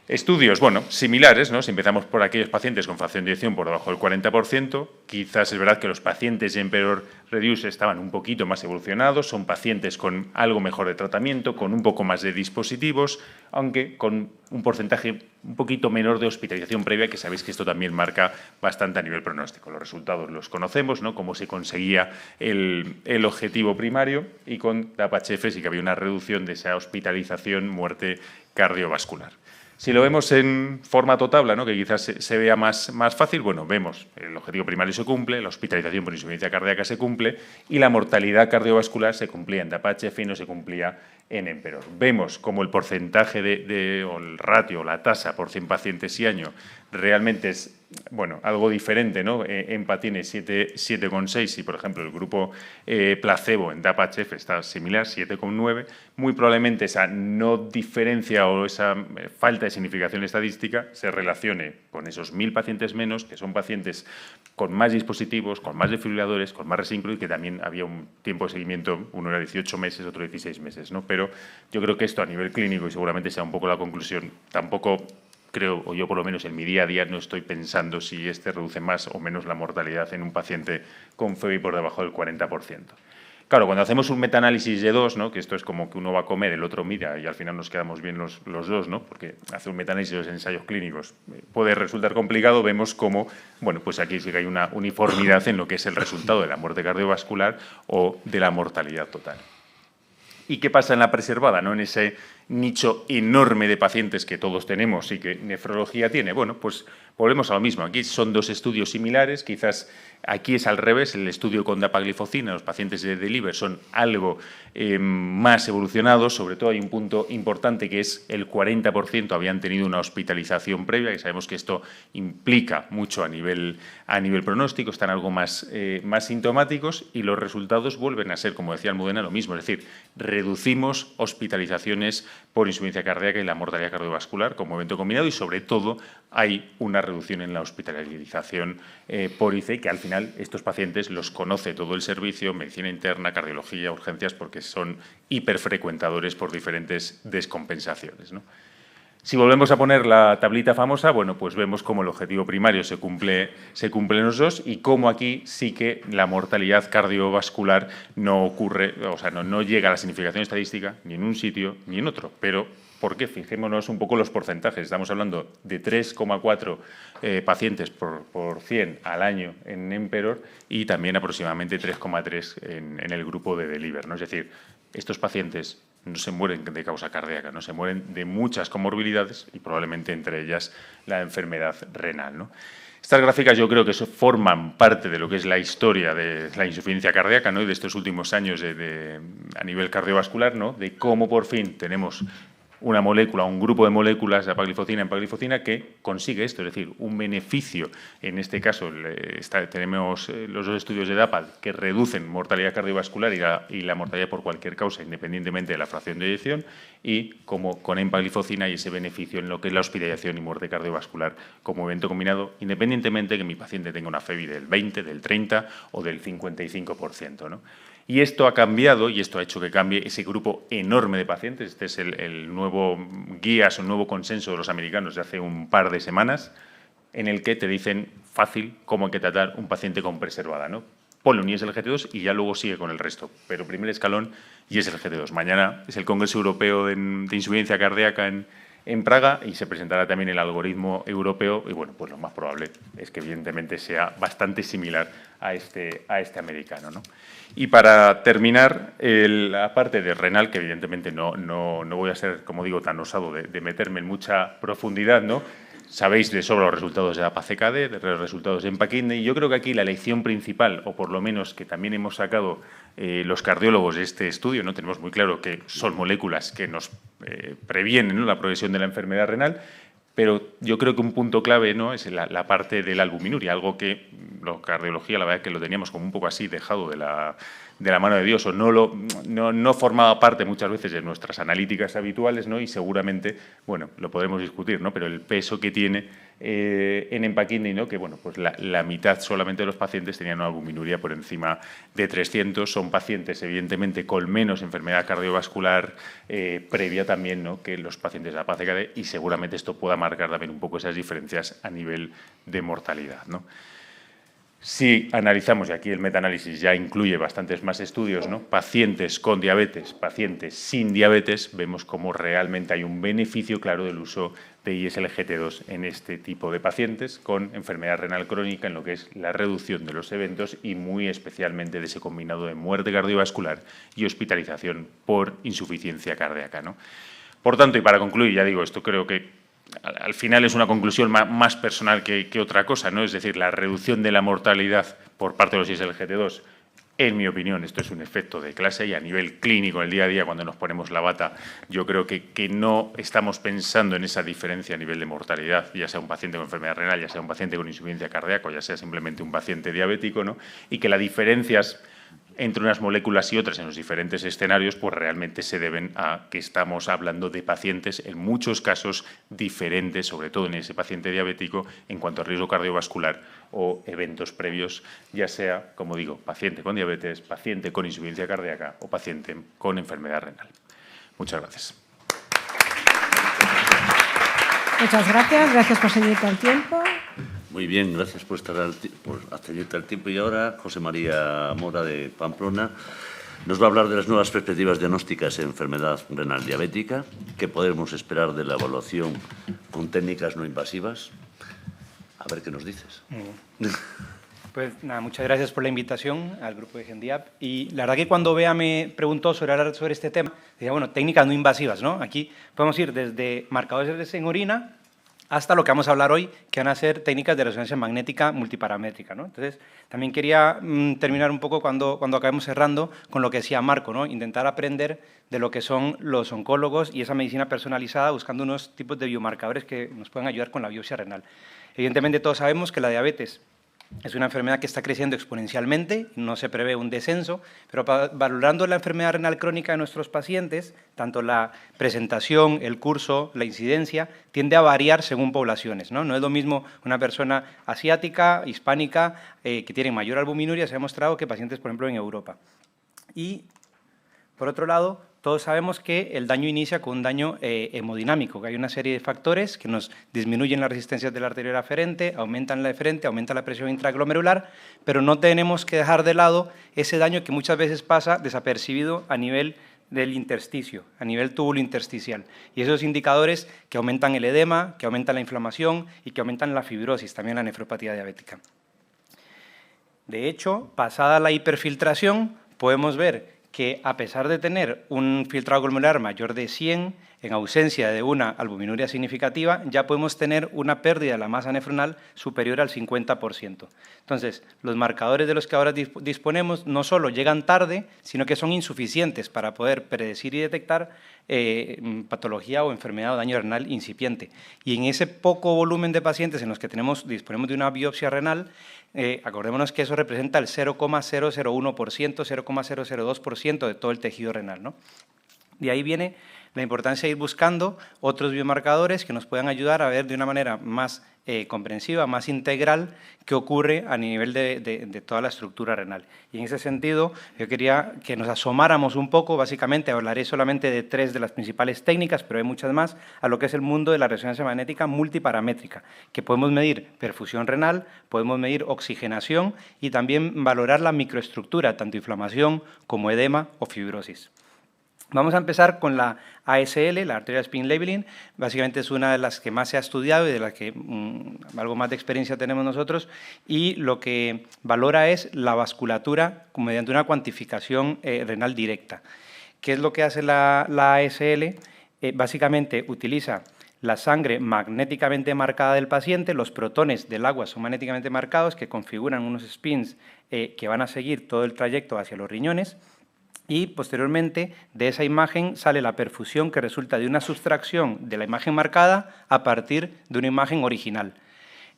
Estudios, bueno, similares, ¿no? Si empezamos por aquellos pacientes con fracción de eyección por debajo del 40%, quizás es verdad que los pacientes de Emperor Reduce estaban un poquito más evolucionados, son pacientes con algo mejor de tratamiento, con un poco más de dispositivos, aunque con un porcentaje un poquito menor de hospitalización previa, que sabéis que esto también marca bastante a nivel pronóstico. Los resultados los conocemos, ¿no?, cómo se conseguía el objetivo primario, y con DAPA-HF sí que había una reducción de esa hospitalización, muerte cardiovascular. Si lo vemos en formato tabla, ¿no?, que quizás se vea más fácil, bueno, vemos el objetivo primario se cumple, la hospitalización por insuficiencia cardíaca se cumple y la mortalidad cardiovascular se cumplía en DAPA-HF y no se cumplía en Emperor. Vemos como el porcentaje o el ratio, la tasa por 100 pacientes y año realmente es, bueno, algo diferente, ¿no? EMPA tiene 7,6 y, por ejemplo, el grupo placebo en DAPA-HF está similar, 7,9. Muy probablemente esa no diferencia o esa falta de significación estadística se relacione con esos 1.000 pacientes menos, que son pacientes con más dispositivos, con más desfibriladores, con más resíncro, y que también había un tiempo de seguimiento, uno era 18 meses, otro 16 meses, ¿no? Pero yo creo que esto a nivel clínico, y seguramente sea un poco la conclusión, tampoco creo, o yo por lo menos en mi día a día no estoy pensando si este reduce más o menos la mortalidad en un paciente con FEBI por debajo del 40%. Claro, cuando hacemos un metaanálisis de dos, ¿no?, que esto es como que uno va a comer, el otro mira y al final nos quedamos bien los dos, ¿no?, porque hacer un metaanálisis de los ensayos clínicos puede resultar complicado, vemos cómo, bueno, pues aquí sí que hay una uniformidad en lo que es el resultado de la muerte cardiovascular o de la mortalidad total. ¿Y qué pasa en la preservada, ¿no?, en ese nicho enorme de pacientes que todos tenemos y que nefrología tiene? Bueno, pues volvemos a lo mismo. Aquí son dos estudios similares, quizás aquí es al revés, el estudio con dapaglifosina, los pacientes de liver son algo más evolucionados, sobre todo hay un punto importante que es el 40% habían tenido una hospitalización previa, que sabemos que esto implica mucho a nivel pronóstico, están algo más sintomáticos y los resultados vuelven a ser, como decía Almudena, lo mismo, es decir, reducimos hospitalizaciones por insuficiencia cardíaca y la mortalidad cardiovascular como evento combinado y, sobre todo, hay una reducción en la hospitalización por IC, que al final estos pacientes los conoce todo el servicio, medicina interna, cardiología, urgencias, porque son hiperfrecuentadores por diferentes descompensaciones, ¿no? Si volvemos a poner la tablita famosa, bueno, pues vemos cómo el objetivo primario se cumple en los dos y cómo aquí sí que la mortalidad cardiovascular no ocurre, o sea, no llega a la significación estadística ni en un sitio ni en otro. Pero, ¿por qué? Fijémonos un poco los porcentajes. Estamos hablando de 3,4 pacientes por 100 al año en Emperor y también aproximadamente 3,3 en el grupo de Deliver, ¿no? Es decir, estos pacientes no se mueren de causa cardíaca, ¿no? Se mueren de muchas comorbilidades y probablemente entre ellas la enfermedad renal, ¿no? Estas gráficas yo creo que forman parte de lo que es la historia de la insuficiencia cardíaca, ¿no? Y de estos últimos años a nivel cardiovascular, ¿no? De cómo por fin tenemos una molécula, un grupo de moléculas de empagliflozina que consigue esto, es decir, un beneficio. En este caso tenemos los dos estudios de DAPA que reducen mortalidad cardiovascular y la mortalidad por cualquier causa, independientemente de la fracción de eyección, y como con empagliflozina y ese beneficio en lo que es la hospitalización y muerte cardiovascular como evento combinado, independientemente de que mi paciente tenga una FEBI del 20, del 30 o del 55%, ¿no? Y esto ha cambiado y esto ha hecho que cambie ese grupo enorme de pacientes. Este es el nuevo guías o nuevo consenso de los americanos de hace un par de semanas, en el que te dicen fácil cómo hay que tratar un paciente con preservada, ¿no? Ponle un ISLGT2 y ya luego sigue con el resto. Pero primer escalón, ISLGT2. Mañana es el Congreso Europeo de Insuficiencia Cardíaca en Praga y se presentará también el algoritmo europeo y, bueno, pues lo más probable es que evidentemente sea bastante similar a este americano, ¿no? Y para terminar, la parte de renal, que evidentemente no voy a ser, como digo, tan osado de meterme en mucha profundidad, ¿no? Sabéis de sobra los resultados de APA-CKD, de los resultados de EMPA-KIDNEY, y yo creo que aquí la lección principal, o por lo menos que también hemos sacado los cardiólogos de este estudio, ¿no? Tenemos muy claro que son moléculas que nos previenen, ¿no?, la progresión de la enfermedad renal, pero yo creo que un punto clave, ¿no?, es la parte de la albuminuria, algo que la cardiología, la verdad, que lo teníamos como un poco así dejado de la mano de Dios, o no formaba parte muchas veces de nuestras analíticas habituales, ¿no? Y seguramente, bueno, lo podremos discutir, ¿no? Pero el peso que tiene en EMPA-KIDNEY, ¿no? Que, bueno, pues la mitad solamente de los pacientes tenían una albuminuria por encima de 300. Son pacientes, evidentemente, con menos enfermedad cardiovascular previa también, ¿no?, que los pacientes de APA-CKD, y seguramente esto pueda marcar también un poco esas diferencias a nivel de mortalidad, ¿no? Si analizamos, y aquí el metaanálisis ya incluye bastantes más estudios, ¿no?, pacientes con diabetes, pacientes sin diabetes, vemos cómo realmente hay un beneficio claro del uso de ISLGT2 en este tipo de pacientes con enfermedad renal crónica, en lo que es la reducción de los eventos y muy especialmente de ese combinado de muerte cardiovascular y hospitalización por insuficiencia cardíaca, ¿no? Por tanto, y para concluir, ya digo, esto creo que al final es una conclusión más personal que otra cosa, ¿no? Es decir, la reducción de la mortalidad por parte de los ISLGT2, en mi opinión, esto es un efecto de clase y a nivel clínico, en el día a día, cuando nos ponemos la bata, yo creo que no estamos pensando en esa diferencia a nivel de mortalidad, ya sea un paciente con enfermedad renal, ya sea un paciente con insuficiencia cardíaca, o ya sea simplemente un paciente diabético, ¿no? Y que las diferencias entre unas moléculas y otras en los diferentes escenarios, pues realmente se deben a que estamos hablando de pacientes, en muchos casos, diferentes, sobre todo en ese paciente diabético, en cuanto a riesgo cardiovascular o eventos previos, ya sea, como digo, paciente con diabetes, paciente con insuficiencia cardíaca o paciente con enfermedad renal. Muchas gracias. Muchas gracias. Gracias por seguirte al tiempo. Muy bien, gracias por ceñirte al tiempo. Y ahora, José María Mora, de Pamplona, nos va a hablar de las nuevas perspectivas diagnósticas en enfermedad renal diabética, qué podemos esperar de la evaluación con técnicas no invasivas. A ver qué nos dices. Pues nada, muchas gracias por la invitación al grupo de GenDiab. Y la verdad que cuando Bea me preguntó sobre hablar sobre este tema, decía, bueno, técnicas no invasivas, ¿no? Aquí podemos ir desde marcadores en orina hasta lo que vamos a hablar hoy, que van a ser técnicas de resonancia magnética multiparamétrica, ¿no? Entonces, también quería terminar un poco cuando acabemos cerrando con lo que decía Marco, ¿no? Intentar aprender de lo que son los oncólogos y esa medicina personalizada, buscando unos tipos de biomarcadores que nos puedan ayudar con la biopsia renal. Evidentemente, todos sabemos que la diabetes es una enfermedad que está creciendo exponencialmente, no se prevé un descenso, pero valorando la enfermedad renal crónica de nuestros pacientes, tanto la presentación, el curso, la incidencia, tiende a variar según poblaciones, ¿no? No es lo mismo una persona asiática, hispánica, que tiene mayor albuminuria, se ha demostrado, que pacientes, por ejemplo, en Europa. Y, por otro lado, todos sabemos que el daño inicia con un daño hemodinámico, que hay una serie de factores que nos disminuyen las resistencias de la arteria aferente, aumentan la eferente, aumentan la presión intraglomerular, pero no tenemos que dejar de lado ese daño que muchas veces pasa desapercibido a nivel del intersticio, a nivel túbulo intersticial. Y esos indicadores que aumentan el edema, que aumentan la inflamación y que aumentan la fibrosis, también la nefropatía diabética. De hecho, pasada la hiperfiltración, podemos ver que a pesar de tener un filtrado glomerular mayor de 100, en ausencia de una albuminuria significativa, ya podemos tener una pérdida de la masa nefronal superior al 50%. Entonces, los marcadores de los que ahora disponemos no solo llegan tarde, sino que son insuficientes para poder predecir y detectar patología o enfermedad o daño renal incipiente. Y en ese poco volumen de pacientes en los que disponemos de una biopsia renal, acordémonos que eso representa el 0,001%, 0,002% de todo el tejido renal, ¿no? De ahí viene la importancia de ir buscando otros biomarcadores que nos puedan ayudar a ver de una manera más comprensiva, más integral, qué ocurre a nivel de toda la estructura renal. Y en ese sentido, yo quería que nos asomáramos un poco, básicamente hablaré solamente de 3 de las principales técnicas, pero hay muchas más, a lo que es el mundo de la resonancia magnética multiparamétrica, que podemos medir perfusión renal, podemos medir oxigenación y también valorar la microestructura, tanto inflamación como edema o fibrosis. Vamos a empezar con la ASL, la Arterial Spin Labeling. Básicamente es una de las que más se ha estudiado y de las que algo más de experiencia tenemos nosotros, y lo que valora es la vasculatura mediante una cuantificación renal directa. ¿Qué es lo que hace la ASL? Básicamente utiliza la sangre magnéticamente marcada del paciente, los protones del agua son magnéticamente marcados, que configuran unos spins que van a seguir todo el trayecto hacia los riñones, y posteriormente de esa imagen sale la perfusión que resulta de una sustracción de la imagen marcada a partir de una imagen original.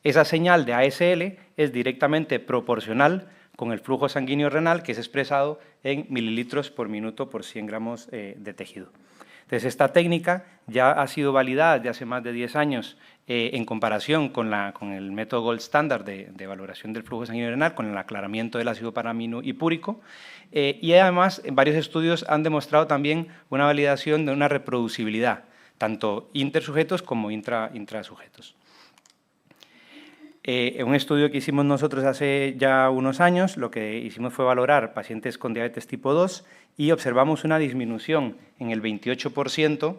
Esa señal de ASL es directamente proporcional con el flujo sanguíneo renal, que es expresado en mililitros por minuto por 100 gramos de tejido. Entonces, esta técnica ya ha sido validada desde hace más de 10 años en comparación con el método Gold Standard de valoración del flujo sanguíneo renal, con el aclaramiento del ácido paraminohipúrico, y además varios estudios han demostrado también una validación de una reproducibilidad, tanto intersujetos como intrasujetos. En un estudio que hicimos nosotros hace ya unos años, lo que hicimos fue valorar pacientes con diabetes tipo 2 y observamos una disminución en el 28%,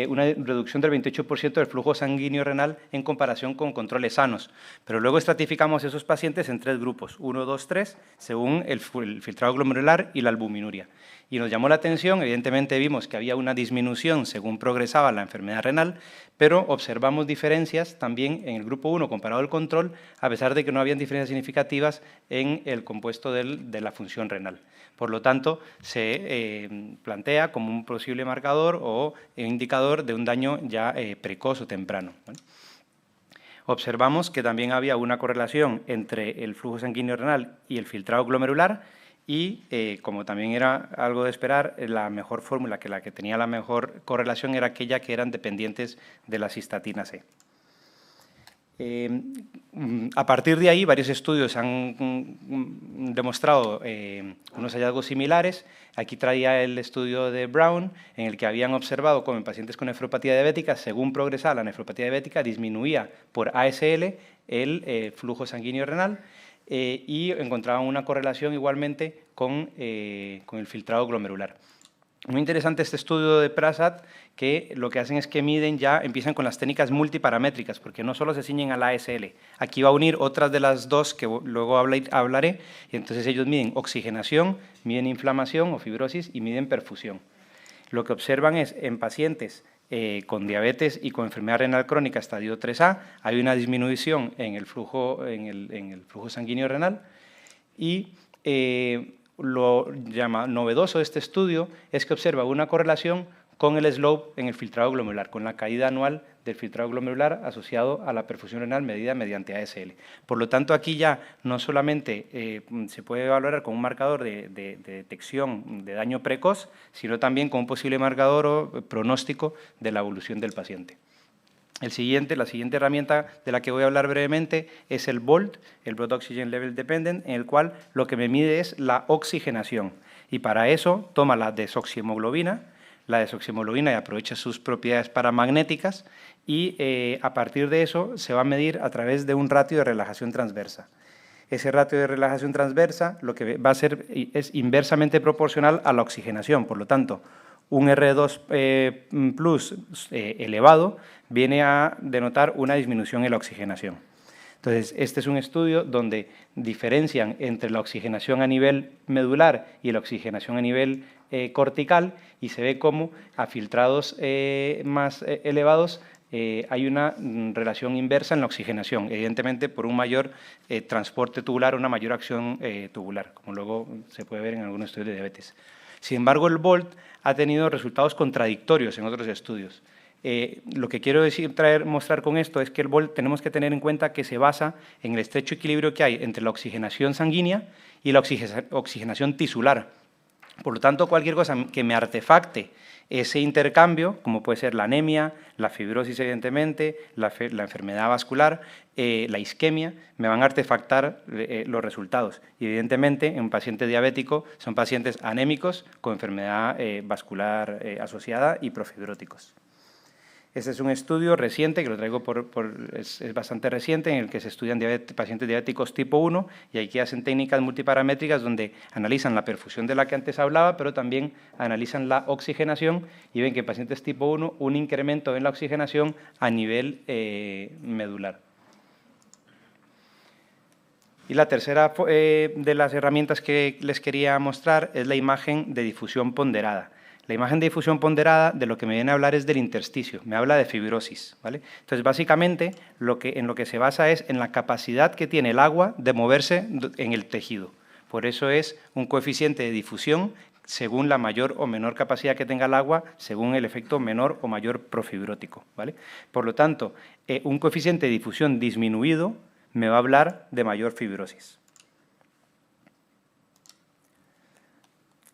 una reducción del 28% del flujo sanguíneo renal en comparación con controles sanos. Pero luego estratificamos esos pacientes en 3 grupos, 1, 2, 3, según el filtrado glomerular y la albuminuria. Y nos llamó la atención, evidentemente vimos que había una disminución según progresaba la enfermedad renal, pero observamos diferencias también en el grupo 1 comparado al control, a pesar de que no habían diferencias significativas en el compuesto de la función renal. Por lo tanto, se plantea como un posible marcador o indicador de un daño ya precoz o temprano, ¿vale? Observamos que también había una correlación entre el flujo sanguíneo renal y el filtrado glomerular, y como también era algo de esperar, la mejor fórmula, la que tenía la mejor correlación, era aquella que eran dependientes de la cistatina C. A partir de ahí, varios estudios han demostrado unos hallazgos similares. Aquí traía el estudio de Brown, en el que habían observado cómo en pacientes con nefropatía diabética, según progresaba la nefropatía diabética, disminuía por ASL el flujo sanguíneo renal, y encontraban una correlación igualmente con el filtrado glomerular. Muy interesante este estudio de Prasad, que lo que hacen es que empiezan con las técnicas multiparamétricas, porque no solo se ciñen a la ASL. Aquí va a unir otras de las 2 que luego hablaré, y entonces ellos miden oxigenación, miden inflamación o fibrosis y miden perfusión. Lo que observan es en pacientes con diabetes y con enfermedad renal crónica estadio 3A, hay una disminución en el flujo sanguíneo renal, y lo novedoso de este estudio es que observa una correlación con el slope en el filtrado glomerular, con la caída anual del filtrado glomerular asociado a la perfusión renal medida mediante ASL. Por lo tanto, aquí ya no solamente se puede valorar como un marcador de detección de daño precoz, sino también como un posible marcador o pronóstico de la evolución del paciente. La siguiente herramienta de la que voy a hablar brevemente es el BOLT, el Blood Oxygen Level Dependent, en el cual lo que me mide es la oxigenación. Y para eso toma la desoxihemoglobina y aprovecha sus propiedades paramagnéticas, y a partir de eso se va a medir a través de un ratio de relajación transversa. Ese ratio de relajación transversa lo que va a hacer es inversamente proporcional a la oxigenación. Por lo tanto, un R2 plus elevado viene a denotar una disminución en la oxigenación. Entonces, este es un estudio donde diferencian entre la oxigenación a nivel medular y la oxigenación a nivel cortical, y se ve cómo a filtrados más elevados hay una relación inversa en la oxigenación, evidentemente por un mayor transporte tubular, una mayor acción tubular, como luego se puede ver en algunos estudios de diabetes. Sin embargo, el BOLT ha tenido resultados contradictorios en otros estudios. Lo que quiero mostrar con esto es que el BOLT tenemos que tener en cuenta que se basa en el estrecho equilibrio que hay entre la oxigenación sanguínea y la oxigenación tisular. Por lo tanto, cualquier cosa que me artefacte ese intercambio, como puede ser la anemia, la fibrosis evidentemente, la enfermedad vascular, la isquemia, me van a artefactar los resultados. Y evidentemente, en un paciente diabético son pacientes anémicos con enfermedad vascular asociada y profibróticos. Este es un estudio reciente, que lo traigo es bastante reciente, en el que se estudian pacientes diabéticos tipo 1, y aquí hacen técnicas multiparamétricas donde analizan la perfusión de la que antes hablaba, pero también analizan la oxigenación, y ven que en pacientes tipo 1 un incremento en la oxigenación a nivel medular. Y la tercera de las herramientas que les quería mostrar es la imagen de difusión ponderada. La imagen de difusión ponderada de lo que me viene a hablar es del intersticio, me habla de fibrosis, ¿vale? Entonces, básicamente, en lo que se basa es en la capacidad que tiene el agua de moverse en el tejido. Por eso es un coeficiente de difusión según la mayor o menor capacidad que tenga el agua, según el efecto menor o mayor profibrótico, ¿vale? Por lo tanto, un coeficiente de difusión disminuido me va a hablar de mayor fibrosis.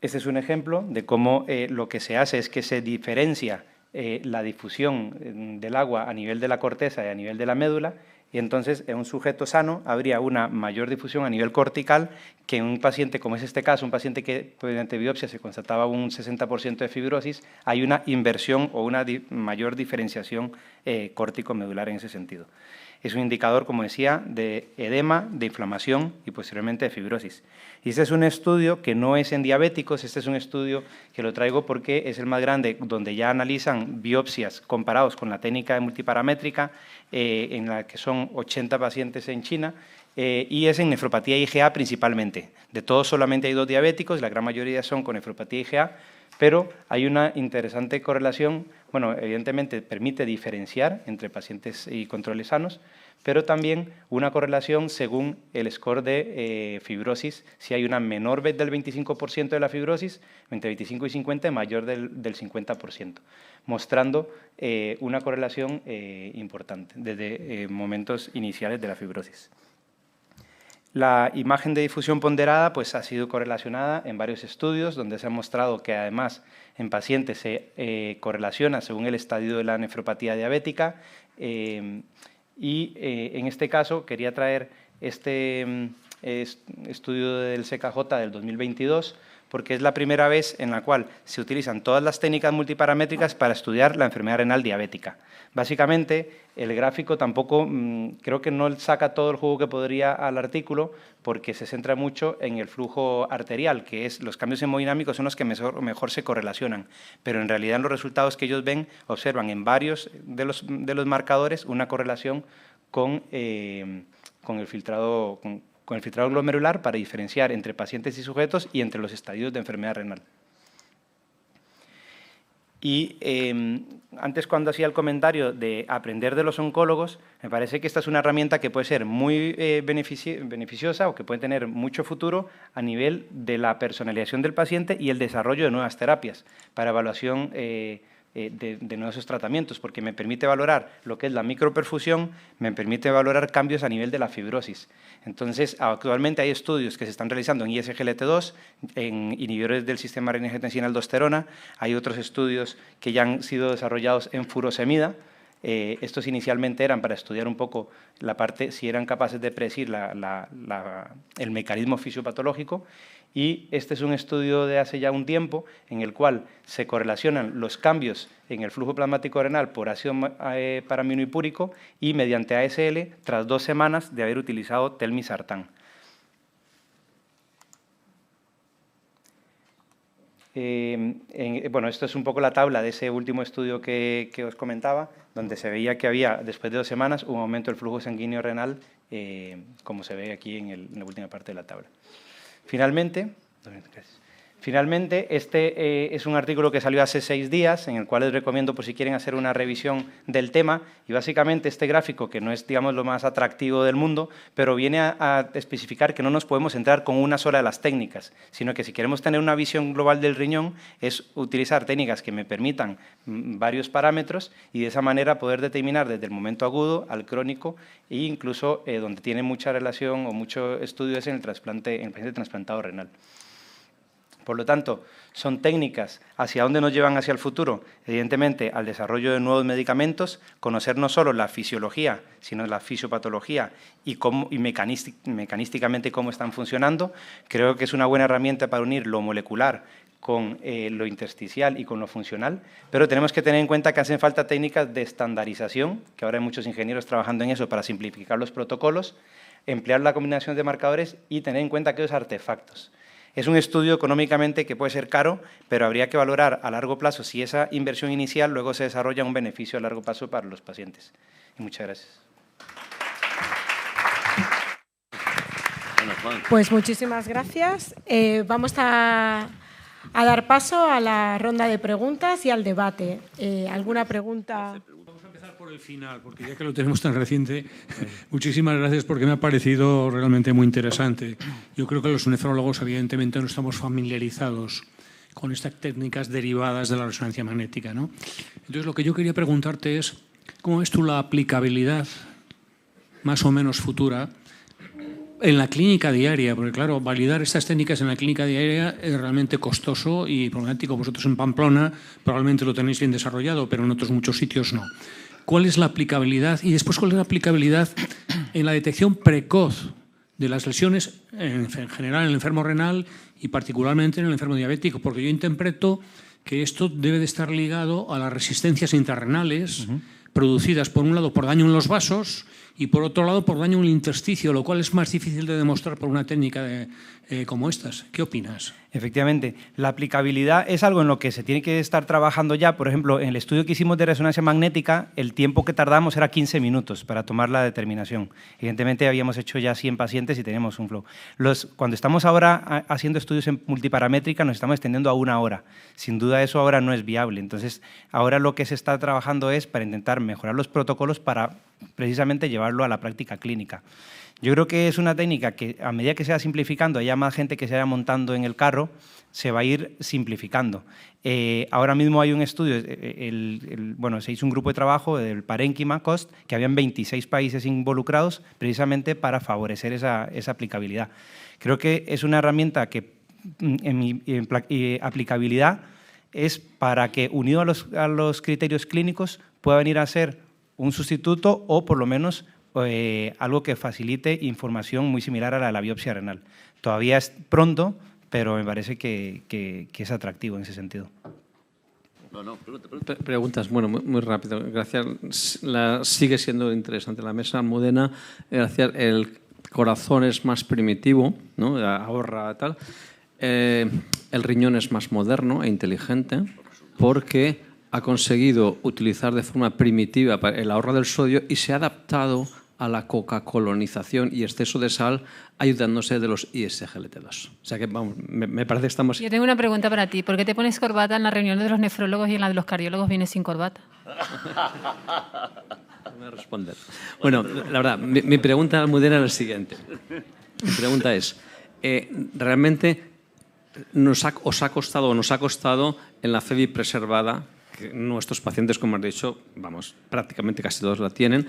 Este es un ejemplo de cómo lo que se hace es que se diferencia la difusión del agua a nivel de la corteza y a nivel de la médula, y entonces en un sujeto sano habría una mayor difusión a nivel cortical que en un paciente, como es este caso, un paciente que mediante biopsia se constataba un 60% de fibrosis, hay una inversión o una mayor diferenciación córtico-medular en ese sentido. Es un indicador, como decía, de edema, de inflamación y posteriormente de fibrosis. Y este es un estudio que no es en diabéticos, este es un estudio que lo traigo porque es el más grande, donde ya analizan biopsias comparados con la técnica de multiparamétrica, en la que son 80 pacientes en China, y es en nefropatía IgA principalmente. De todos solamente hay 2 diabéticos, la gran mayoría son con nefropatía IgA, pero hay una interesante correlación, bueno, evidentemente permite diferenciar entre pacientes y controles sanos, pero también una correlación según el score de fibrosis, si hay una menor del 25% de la fibrosis, entre 25 y 50, mayor del 50%, mostrando una correlación importante desde momentos iniciales de la fibrosis. La imagen de difusión ponderada pues, ha sido correlacionada en varios estudios donde se ha mostrado que además en pacientes se correlaciona según el estadio de la nefropatía diabética en este caso quería traer este estudio del CKJ del 2022 porque es la primera vez en la cual se utilizan todas las técnicas multiparamétricas para estudiar la enfermedad renal diabética. Básicamente, el gráfico tampoco, creo que no saca todo el jugo que podría al artículo, porque se centra mucho en el flujo arterial, que es los cambios hemodinámicos son los que mejor se correlacionan, pero en realidad en los resultados que ellos ven, observan en varios de los marcadores una correlación con el filtrado glomerular para diferenciar entre pacientes y sujetos y entre los estadios de enfermedad renal. Y antes, cuando hacía el comentario de aprender de los oncólogos, me parece que esta es una herramienta que puede ser muy beneficiosa o que puede tener mucho futuro a nivel de la personalización del paciente y el desarrollo de nuevas terapias para evaluación de nuevos tratamientos, porque me permite valorar lo que es la microperfusión, me permite valorar cambios a nivel de la fibrosis. Entonces, actualmente hay estudios que se están realizando en ISGLT2, en inhibidores del sistema renin-angiotensina-aldosterona, hay otros estudios que ya han sido desarrollados en furosemida. Estos inicialmente eran para estudiar un poco la parte, si eran capaces de predecir el mecanismo fisiopatológico, y este es un estudio de hace ya un tiempo en el cual se correlacionan los cambios en el flujo plasmático renal por ácido paraminoipúrico y mediante ASL tras 2 semanas de haber utilizado telmisartán. Bueno, esto es un poco la tabla de ese último estudio que os comentaba, donde se veía que había, después de 2 semanas, un aumento del flujo sanguíneo renal como se ve aquí en la última parte de la tabla. Finalmente, este es un artículo que salió hace 6 días, en el cual les recomiendo por si quieren hacer una revisión del tema, y básicamente este gráfico, que no es, digamos, lo más atractivo del mundo, pero viene a especificar que no nos podemos centrar con una sola de las técnicas, sino que si queremos tener una visión global del riñón, es utilizar técnicas que me permitan varios parámetros y de esa manera poder determinar desde el momento agudo al crónico e incluso donde tiene mucha relación o mucho estudio es en el paciente trasplantado renal. Por lo tanto, son técnicas hacia dónde nos llevan hacia el futuro, evidentemente al desarrollo de nuevos medicamentos, conocer no solo la fisiología, sino la fisiopatología y mecanísticamente cómo están funcionando. Creo que es una buena herramienta para unir lo molecular con lo intersticial y con lo funcional, pero tenemos que tener en cuenta que hacen falta técnicas de estandarización, que ahora hay muchos ingenieros trabajando en eso para simplificar los protocolos, emplear la combinación de marcadores y tener en cuenta aquellos artefactos. Es un estudio económicamente que puede ser caro, pero habría que valorar a largo plazo si esa inversión inicial luego se desarrolla un beneficio a largo plazo para los pacientes. Y muchas gracias. Pues muchísimas gracias. Vamos a dar paso a la ronda de preguntas y al debate. ¿Alguna pregunta? Vamos a empezar por el final, porque ya que lo tenemos tan reciente, muchísimas gracias porque me ha parecido realmente muy interesante. Yo creo que los nefrólogos evidentemente no estamos familiarizados con estas técnicas derivadas de la resonancia magnética, ¿no? Entonces lo que yo quería preguntarte es, ¿cómo ves tú la aplicabilidad más o menos futura en la clínica diaria? Porque claro, validar estas técnicas en la clínica diaria es realmente costoso y problemático. Vosotros en Pamplona probablemente lo tenéis bien desarrollado, pero en otros muchos sitios no. ¿Cuál es la aplicabilidad? Y después, ¿cuál es la aplicabilidad en la detección precoz de las lesiones en general en el enfermo renal y particularmente en el enfermo diabético? Porque yo interpreto que esto debe de estar ligado a las resistencias intrarrenales producidas, por un lado, por daño en los vasos y, por otro lado, por daño en el intersticio, lo cual es más difícil de demostrar por una técnica como estas. ¿Qué opinas? Efectivamente, la aplicabilidad es algo en lo que se tiene que estar trabajando ya. Por ejemplo, en el estudio que hicimos de resonancia magnética, el tiempo que tardamos era 15 minutos para tomar la determinación. Evidentemente, habíamos hecho ya 100 pacientes y teníamos un flow. Cuando estamos ahora haciendo estudios en multiparamétrica, nos estamos extendiendo a 1 hora. Sin duda, eso ahora no es viable. Entonces, ahora lo que se está trabajando es para intentar mejorar los protocolos para precisamente llevarlo a la práctica clínica. Yo creo que es una técnica que, a medida que se va simplificando, haya más gente que se vaya montando en el carro, se va a ir simplificando. Ahora mismo hay un estudio, bueno, se hizo un grupo de trabajo del Parénquima COST, que habían 26 países involucrados precisamente para favorecer esa aplicabilidad. Creo que es una herramienta que, en mi aplicabilidad, es para que, unido a los criterios clínicos, pueda venir a ser un sustituto o, por lo menos, algo que facilite información muy similar a la biopsia renal. Todavía es pronto, pero me parece que es atractivo en ese sentido. Preguntas, bueno, muy rápido. Gracias. Sigue siendo interesante la mesa, Almudena. Gracias. El corazón es más primitivo, ¿no? Ahorra tal. El riñón es más moderno e inteligente porque ha conseguido utilizar de forma primitiva el ahorro del sodio y se ha adaptado a la coca-colonización y exceso de sal ayudándose de los ISGLT2. O sea que, vamos, me parece que estamos... Yo tengo una pregunta para ti. ¿Por qué te pones corbata en la reunión de los nefrólogos y en la de los cardiólogos vienes sin corbata? No voy a responder. Bueno, la verdad, mi pregunta, Almudena, es la siguiente. Mi pregunta es, ¿realmente nos ha costado en la FEBI preservada, que nuestros pacientes, como has dicho, vamos, prácticamente casi todos la tienen,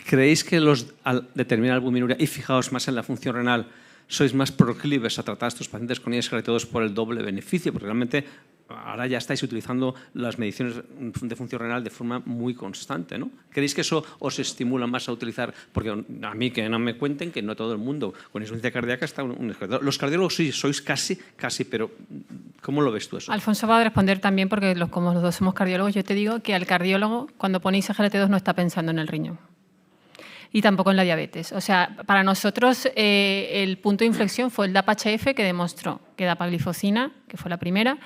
¿creéis que al determinar albuminuria, y fijaos más en la función renal, sois más proclives a tratar a estos pacientes con ISGLT2 por el doble beneficio? Porque realmente ahora ya estáis utilizando las mediciones de función renal de forma muy constante, ¿no? ¿Creéis que eso os estimula más a utilizar? Porque a mí que no me cuenten que no todo el mundo con insuficiencia cardíaca está un ISGLT2. Los cardiólogos sí, sois casi, pero ¿cómo lo ves tú eso? Alfonso va a responder también porque como los dos somos cardiólogos, yo te digo que al cardiólogo cuando pone ISGLT2 no está pensando en el riñón. Y tampoco en la diabetes. O sea, para nosotros el punto de inflexión fue el DAPA-HF, que demostró que dapaglifosina, que fue la primera,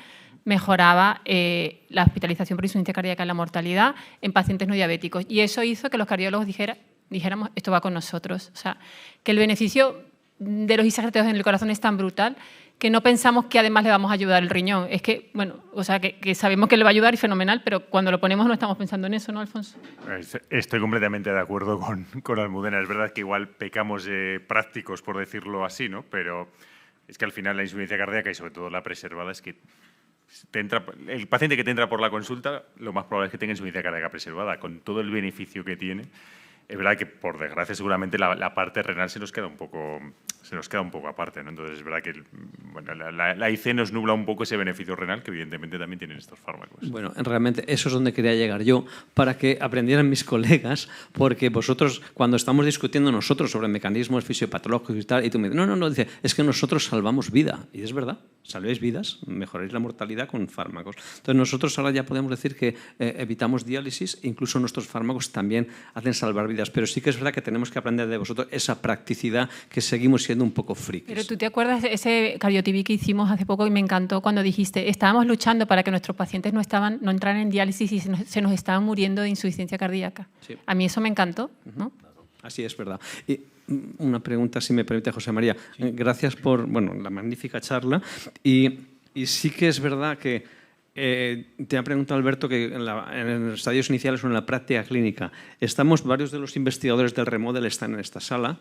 mejoraba la hospitalización por insuficiencia cardíaca en la mortalidad en pacientes no diabéticos. Y eso hizo que los cardiólogos dijeran dijéramos, esto va con nosotros. O sea, que el beneficio de los ISGTOs en el corazón es tan brutal que no pensamos que además le vamos a ayudar el riñón. Es que, bueno, o sea, que sabemos que le va a ayudar y fenomenal, pero cuando lo ponemos no estamos pensando en eso, ¿no, Alfonso? Estoy completamente de acuerdo con Almudena. Es verdad que igual pecamos de prácticos, por decirlo así, ¿no? Pero es que al final la insuficiencia cardíaca y sobre todo la preservada es que el paciente que te entra por la consulta, lo más probable es que tenga insuficiencia cardíaca preservada, con todo el beneficio que tiene. Es verdad que, por desgracia, seguramente la parte renal se nos queda un poco aparte, ¿no? Entonces, es verdad que bueno, la IC nos nubla un poco ese beneficio renal que, evidentemente, también tienen estos fármacos. Bueno, realmente eso es donde quería llegar yo, para que aprendieran mis colegas, porque vosotros, cuando estamos discutiendo nosotros sobre mecanismos fisiopatológicos y tal, y tú me dices, no, dice, es que nosotros salvamos vida. Y es verdad, salvéis vidas, mejoráis la mortalidad con fármacos. Entonces, nosotros ahora ya podemos decir que evitamos diálisis, incluso nuestros fármacos también hacen salvar vidas. Pero sí que es verdad que tenemos que aprender de vosotros esa practicidad, que seguimos siendo un poco frikis. Pero tú te acuerdas de ese CardioTV que hicimos hace poco y me encantó cuando dijiste, estábamos luchando para que nuestros pacientes no entraran en diálisis y se nos estaban muriendo de insuficiencia cardíaca. Sí. A mí eso me encantó, ¿no? Así es verdad. Y una pregunta, si me permite, José María. Sí. Gracias por la magnífica charla. Y sí que es verdad que te ha preguntado Alberto que en los estadios iniciales o en la práctica clínica varios de los investigadores del Remodel están en esta sala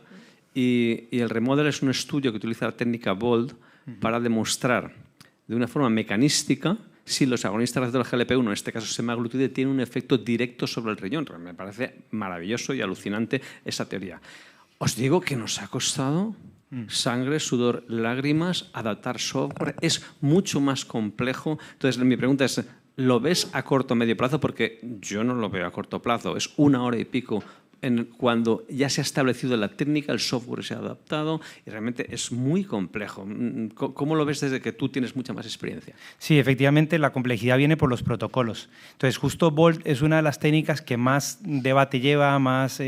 y el Remodel es un estudio que utiliza la técnica BOLD para demostrar de una forma mecanística si los agonistas del GLP-1, en este caso semaglutide, tienen un efecto directo sobre el riñón. Me parece maravilloso y alucinante esa teoría. Os digo que nos ha costado sangre, sudor, lágrimas, adaptar software. Es mucho más complejo. Entonces, mi pregunta es, ¿lo ves a corto o medio plazo? Porque yo no lo veo a corto plazo. Es 1 hora y pico cuando ya se ha establecido la técnica, el software se ha adaptado y realmente es muy complejo. ¿Cómo lo ves desde que tú tienes mucha más experiencia? Sí, efectivamente la complejidad viene por los protocolos. Entonces, justo BOLD es una de las técnicas que más debate lleva, más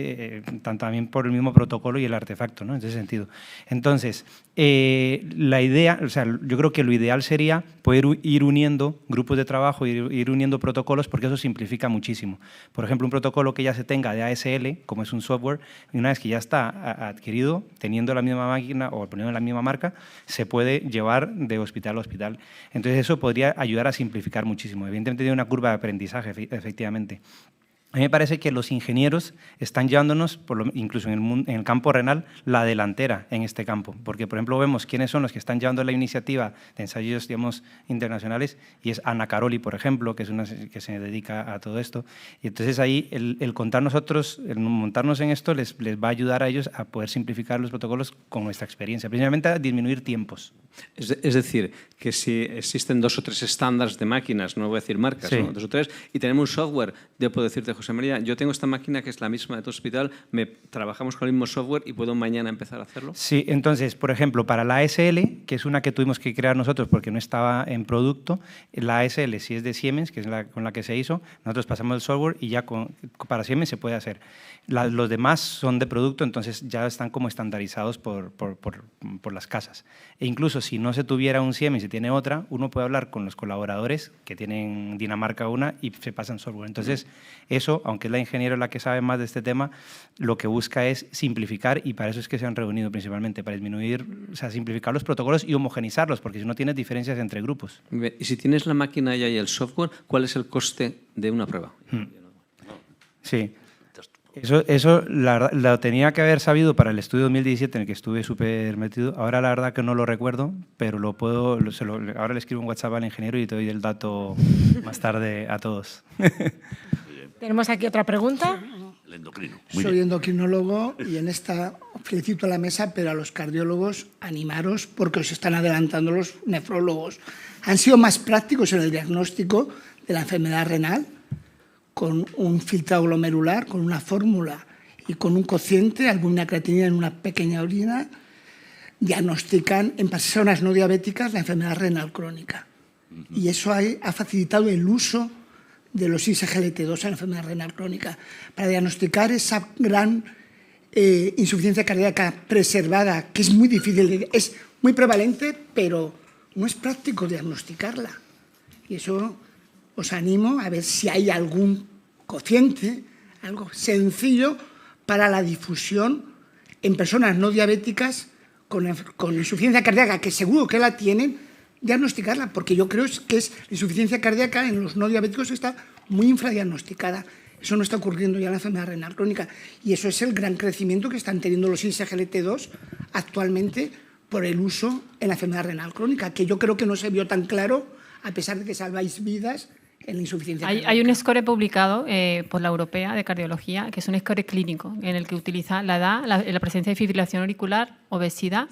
también por el mismo protocolo y el artefacto, ¿no? En ese sentido. Entonces, la idea, o sea, yo creo que lo ideal sería poder ir uniendo grupos de trabajo, ir uniendo protocolos, porque eso simplifica muchísimo. Por ejemplo, un protocolo que ya se tenga de ASL, como es un software, y una vez que ya está adquirido, teniendo la misma máquina o poniendo la misma marca, se puede llevar de hospital a hospital. Entonces, eso podría ayudar a simplificar muchísimo. Evidentemente, tiene una curva de aprendizaje, efectivamente. A mí me parece que los ingenieros están llevándonos, incluso en el campo renal, la delantera en este campo. Porque, por ejemplo, vemos quiénes son los que están llevando la iniciativa de ensayos, digamos, internacionales, y es Ana Caroli, por ejemplo, que es una que se dedica a todo esto. Y entonces ahí el contar nosotros, el montarnos en esto, les va a ayudar a ellos a poder simplificar los protocolos con nuestra experiencia, principalmente a disminuir tiempos. Es decir, que si existen 2 o 3 estándares de máquinas, no voy a decir marcas, sí, ¿no? 2 o 3, y tenemos un software, yo puedo decirte, José María, yo tengo esta máquina que es la misma de tu hospital, trabajamos con el mismo software y puedo mañana empezar a hacerlo. Sí, entonces, por ejemplo, para la ASL, que es una que tuvimos que crear nosotros porque no estaba en producto, la ASL, si es de Siemens, que es con la que se hizo, nosotros pasamos el software y ya para Siemens se puede hacer. Los demás son de producto, entonces ya están como estandarizados por las casas. E incluso si no se tuviera un Siemens y se tiene otra, uno puede hablar con los colaboradores que tienen Dinamarca una y se pasan software. Entonces, eso, aunque es la ingeniera la que sabe más de este tema, lo que busca es simplificar, y para eso es que se han reunido principalmente, para disminuir, o sea, simplificar los protocolos y homogenizarlos, porque si no tienes diferencias entre grupos. Y si tienes la máquina ya y el software, ¿cuál es el coste de una prueba? Sí. Eso lo tenía que haber sabido para el estudio 2017 en el que estuve súper metido. Ahora la verdad que no lo recuerdo, pero ahora le escribo un WhatsApp al ingeniero y te doy el dato más tarde a todos. Tenemos aquí otra pregunta. El endocrino. Soy endocrinólogo y en esta felicito a la mesa, pero a los cardiólogos animaros porque os están adelantando los nefrólogos. Han sido más prácticos en el diagnóstico de la enfermedad renal, con un filtrado glomerular, con una fórmula y con un cociente, albumina-creatinina en una pequeña orina, diagnostican en personas no diabéticas la enfermedad renal crónica. Y eso ha facilitado el uso de los ISGLT2 en la enfermedad renal crónica para diagnosticar esa gran insuficiencia cardíaca preservada, que es muy difícil, es muy prevalente, pero no es práctico diagnosticarla. Y eso os animo a ver si hay algún cociente, algo sencillo, para la difusión en personas no diabéticas con insuficiencia cardíaca, que seguro que la tienen, diagnosticarla, porque yo creo que la insuficiencia cardíaca en los no diabéticos está muy infradiagnosticada. Eso no está ocurriendo ya en la enfermedad renal crónica. Y eso es el gran crecimiento que están teniendo los SGLT2 actualmente por el uso en la enfermedad renal crónica, que yo creo que no se vio tan claro, a pesar de que salváis vidas en la insuficiencia cardíaca. Hay un score publicado por la Europea de Cardiología, que es un score clínico, en el que utiliza la edad, la presencia de fibrilación auricular, obesidad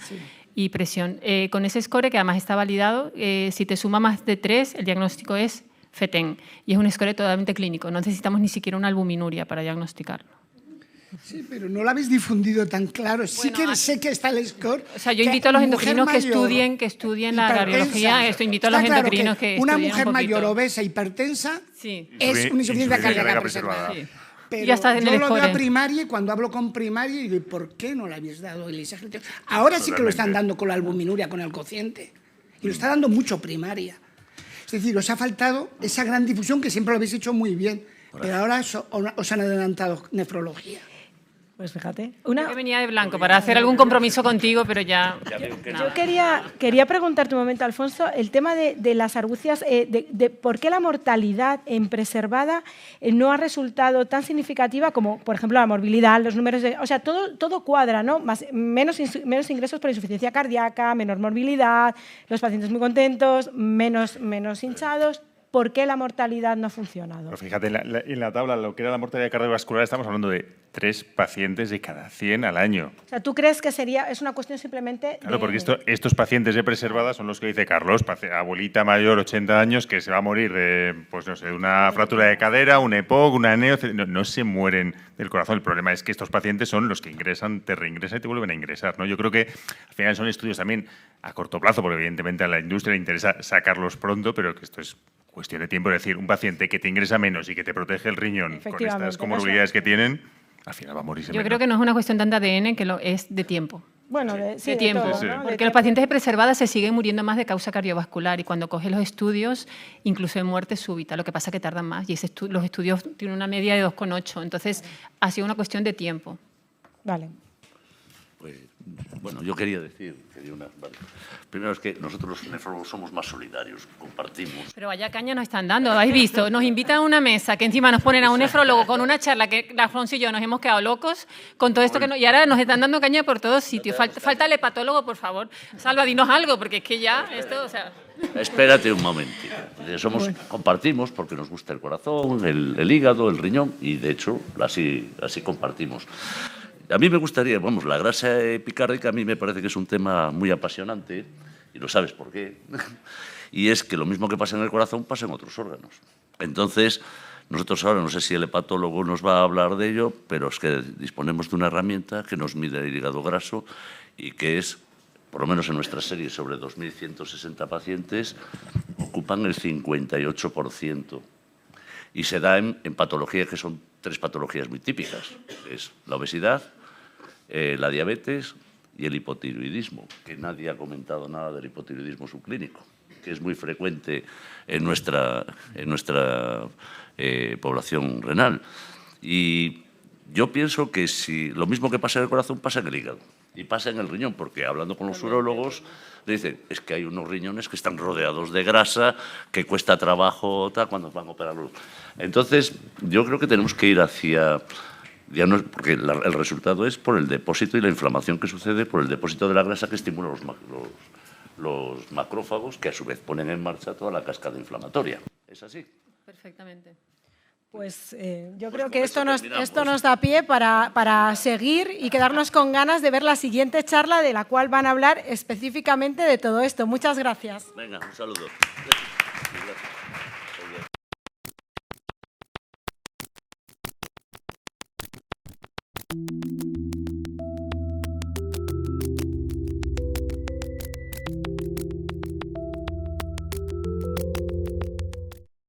y presión. Con ese score, que además está validado, si te suma más de 3, el diagnóstico es FETEN, y es un score totalmente clínico. No necesitamos ni siquiera una albuminuria para diagnosticarlo. Sí, pero no lo habéis difundido tan claro. Sí que sé que está el score. O sea, yo invito a los endocrinos que estudien la cardiología. Invito a los endocrinos que una estudien mujer un mayor, obesa, hipertensa, sí, es una insuficiencia cardíaca preservada. Sí. Pero ya está en yo el lo veo score. a primaria y cuando hablo con primaria digo, ¿por qué no le habéis dado el SGLT2? Ahora sí que lo están dando con la albuminuria, con el cociente. Y lo está dando mucho primaria. Es decir, os ha faltado esa gran difusión que siempre lo habéis hecho muy bien, pero ahora os han adelantado nefrología. Pues fíjate. Yo venía de blanco para hacer algún compromiso contigo, pero ya... Yo quería preguntarte un momento, Alfonso, el tema de las argucias, de por qué la mortalidad en preservada no ha resultado tan significativa como, por ejemplo, la morbilidad, los números de... O sea, todo cuadra, ¿no? Menos ingresos por insuficiencia cardíaca, menor morbilidad, los pacientes muy contentos, menos hinchados. ¿Por qué la mortalidad no ha funcionado? Pero fíjate, en la tabla, lo que era la mortalidad cardiovascular, estamos hablando de 3 pacientes de cada 100 al año. O sea, ¿tú crees que es una cuestión simplemente Claro, porque estos pacientes de preservada son los que dice Carlos, abuelita mayor, 80 años, que se va a morir de, pues no sé, de una fractura de cadera, un EPOC, una neo, no se mueren del corazón. El problema es que estos pacientes son los que ingresan, te reingresan y te vuelven a ingresar, ¿no? Yo creo que al final son estudios también a corto plazo, porque evidentemente a la industria le interesa sacarlos pronto, pero que esto es cuestión de tiempo. Es decir, un paciente que te ingresa menos y que te protege el riñón con estas comorbilidades que tienen, al final va a morirse menos. Yo creo que no es una cuestión tan de ADN, que es de tiempo. Bueno, de tiempo. todo, sí. ¿no? Porque los pacientes de preservada se siguen muriendo más de causa cardiovascular y cuando coges los estudios, incluso de muerte súbita. Lo que pasa es que tardan más y los estudios tienen una media de 2,8. Entonces, ha sido una cuestión de tiempo. Vale. Pues, bueno, yo quería decir, primero es que nosotros los nefrólogos somos más solidarios, compartimos. Pero vaya caña nos están dando, ¿habéis visto? Nos invitan a una mesa que encima nos ponen a un nefrólogo con una charla que Alfonso y yo nos hemos quedado locos con todo esto y ahora nos están dando caña por todos sitios. Falta el hepatólogo, por favor. Salva, dinos algo, porque es que ya esto, o sea... Espérate un momentito. Compartimos porque nos gusta el corazón, el hígado, el riñón y de hecho así compartimos. A mí me gustaría, la grasa epicárdica a mí me parece que es un tema muy apasionante y lo sabes por qué. Y es que lo mismo que pasa en el corazón pasa en otros órganos. Entonces, nosotros ahora, no sé si el hepatólogo nos va a hablar de ello, pero es que disponemos de una herramienta que nos mide el hígado graso y que es, por lo menos en nuestra serie, sobre 2.160 pacientes, ocupan el 58%. Y se da en patologías que son 3 patologías muy típicas. Es la obesidad, la diabetes y el hipotiroidismo, que nadie ha comentado nada del hipotiroidismo subclínico, que es muy frecuente en nuestra población renal. Y yo pienso que si lo mismo que pasa en el corazón pasa en el hígado y pasa en el riñón, porque hablando con los urólogos le dicen, es que hay unos riñones que están rodeados de grasa, que cuesta trabajo cuando van a operarlos. Entonces, yo creo que tenemos que ir hacia... porque el resultado es por el depósito y la inflamación que sucede por el depósito de la grasa que estimula los macrófagos, que a su vez ponen en marcha toda la cascada inflamatoria. ¿Es así? Perfectamente. Pues yo creo que esto nos da pie para seguir y quedarnos con ganas de ver la siguiente charla de la cual van a hablar específicamente de todo esto. Muchas gracias. Venga, un saludo.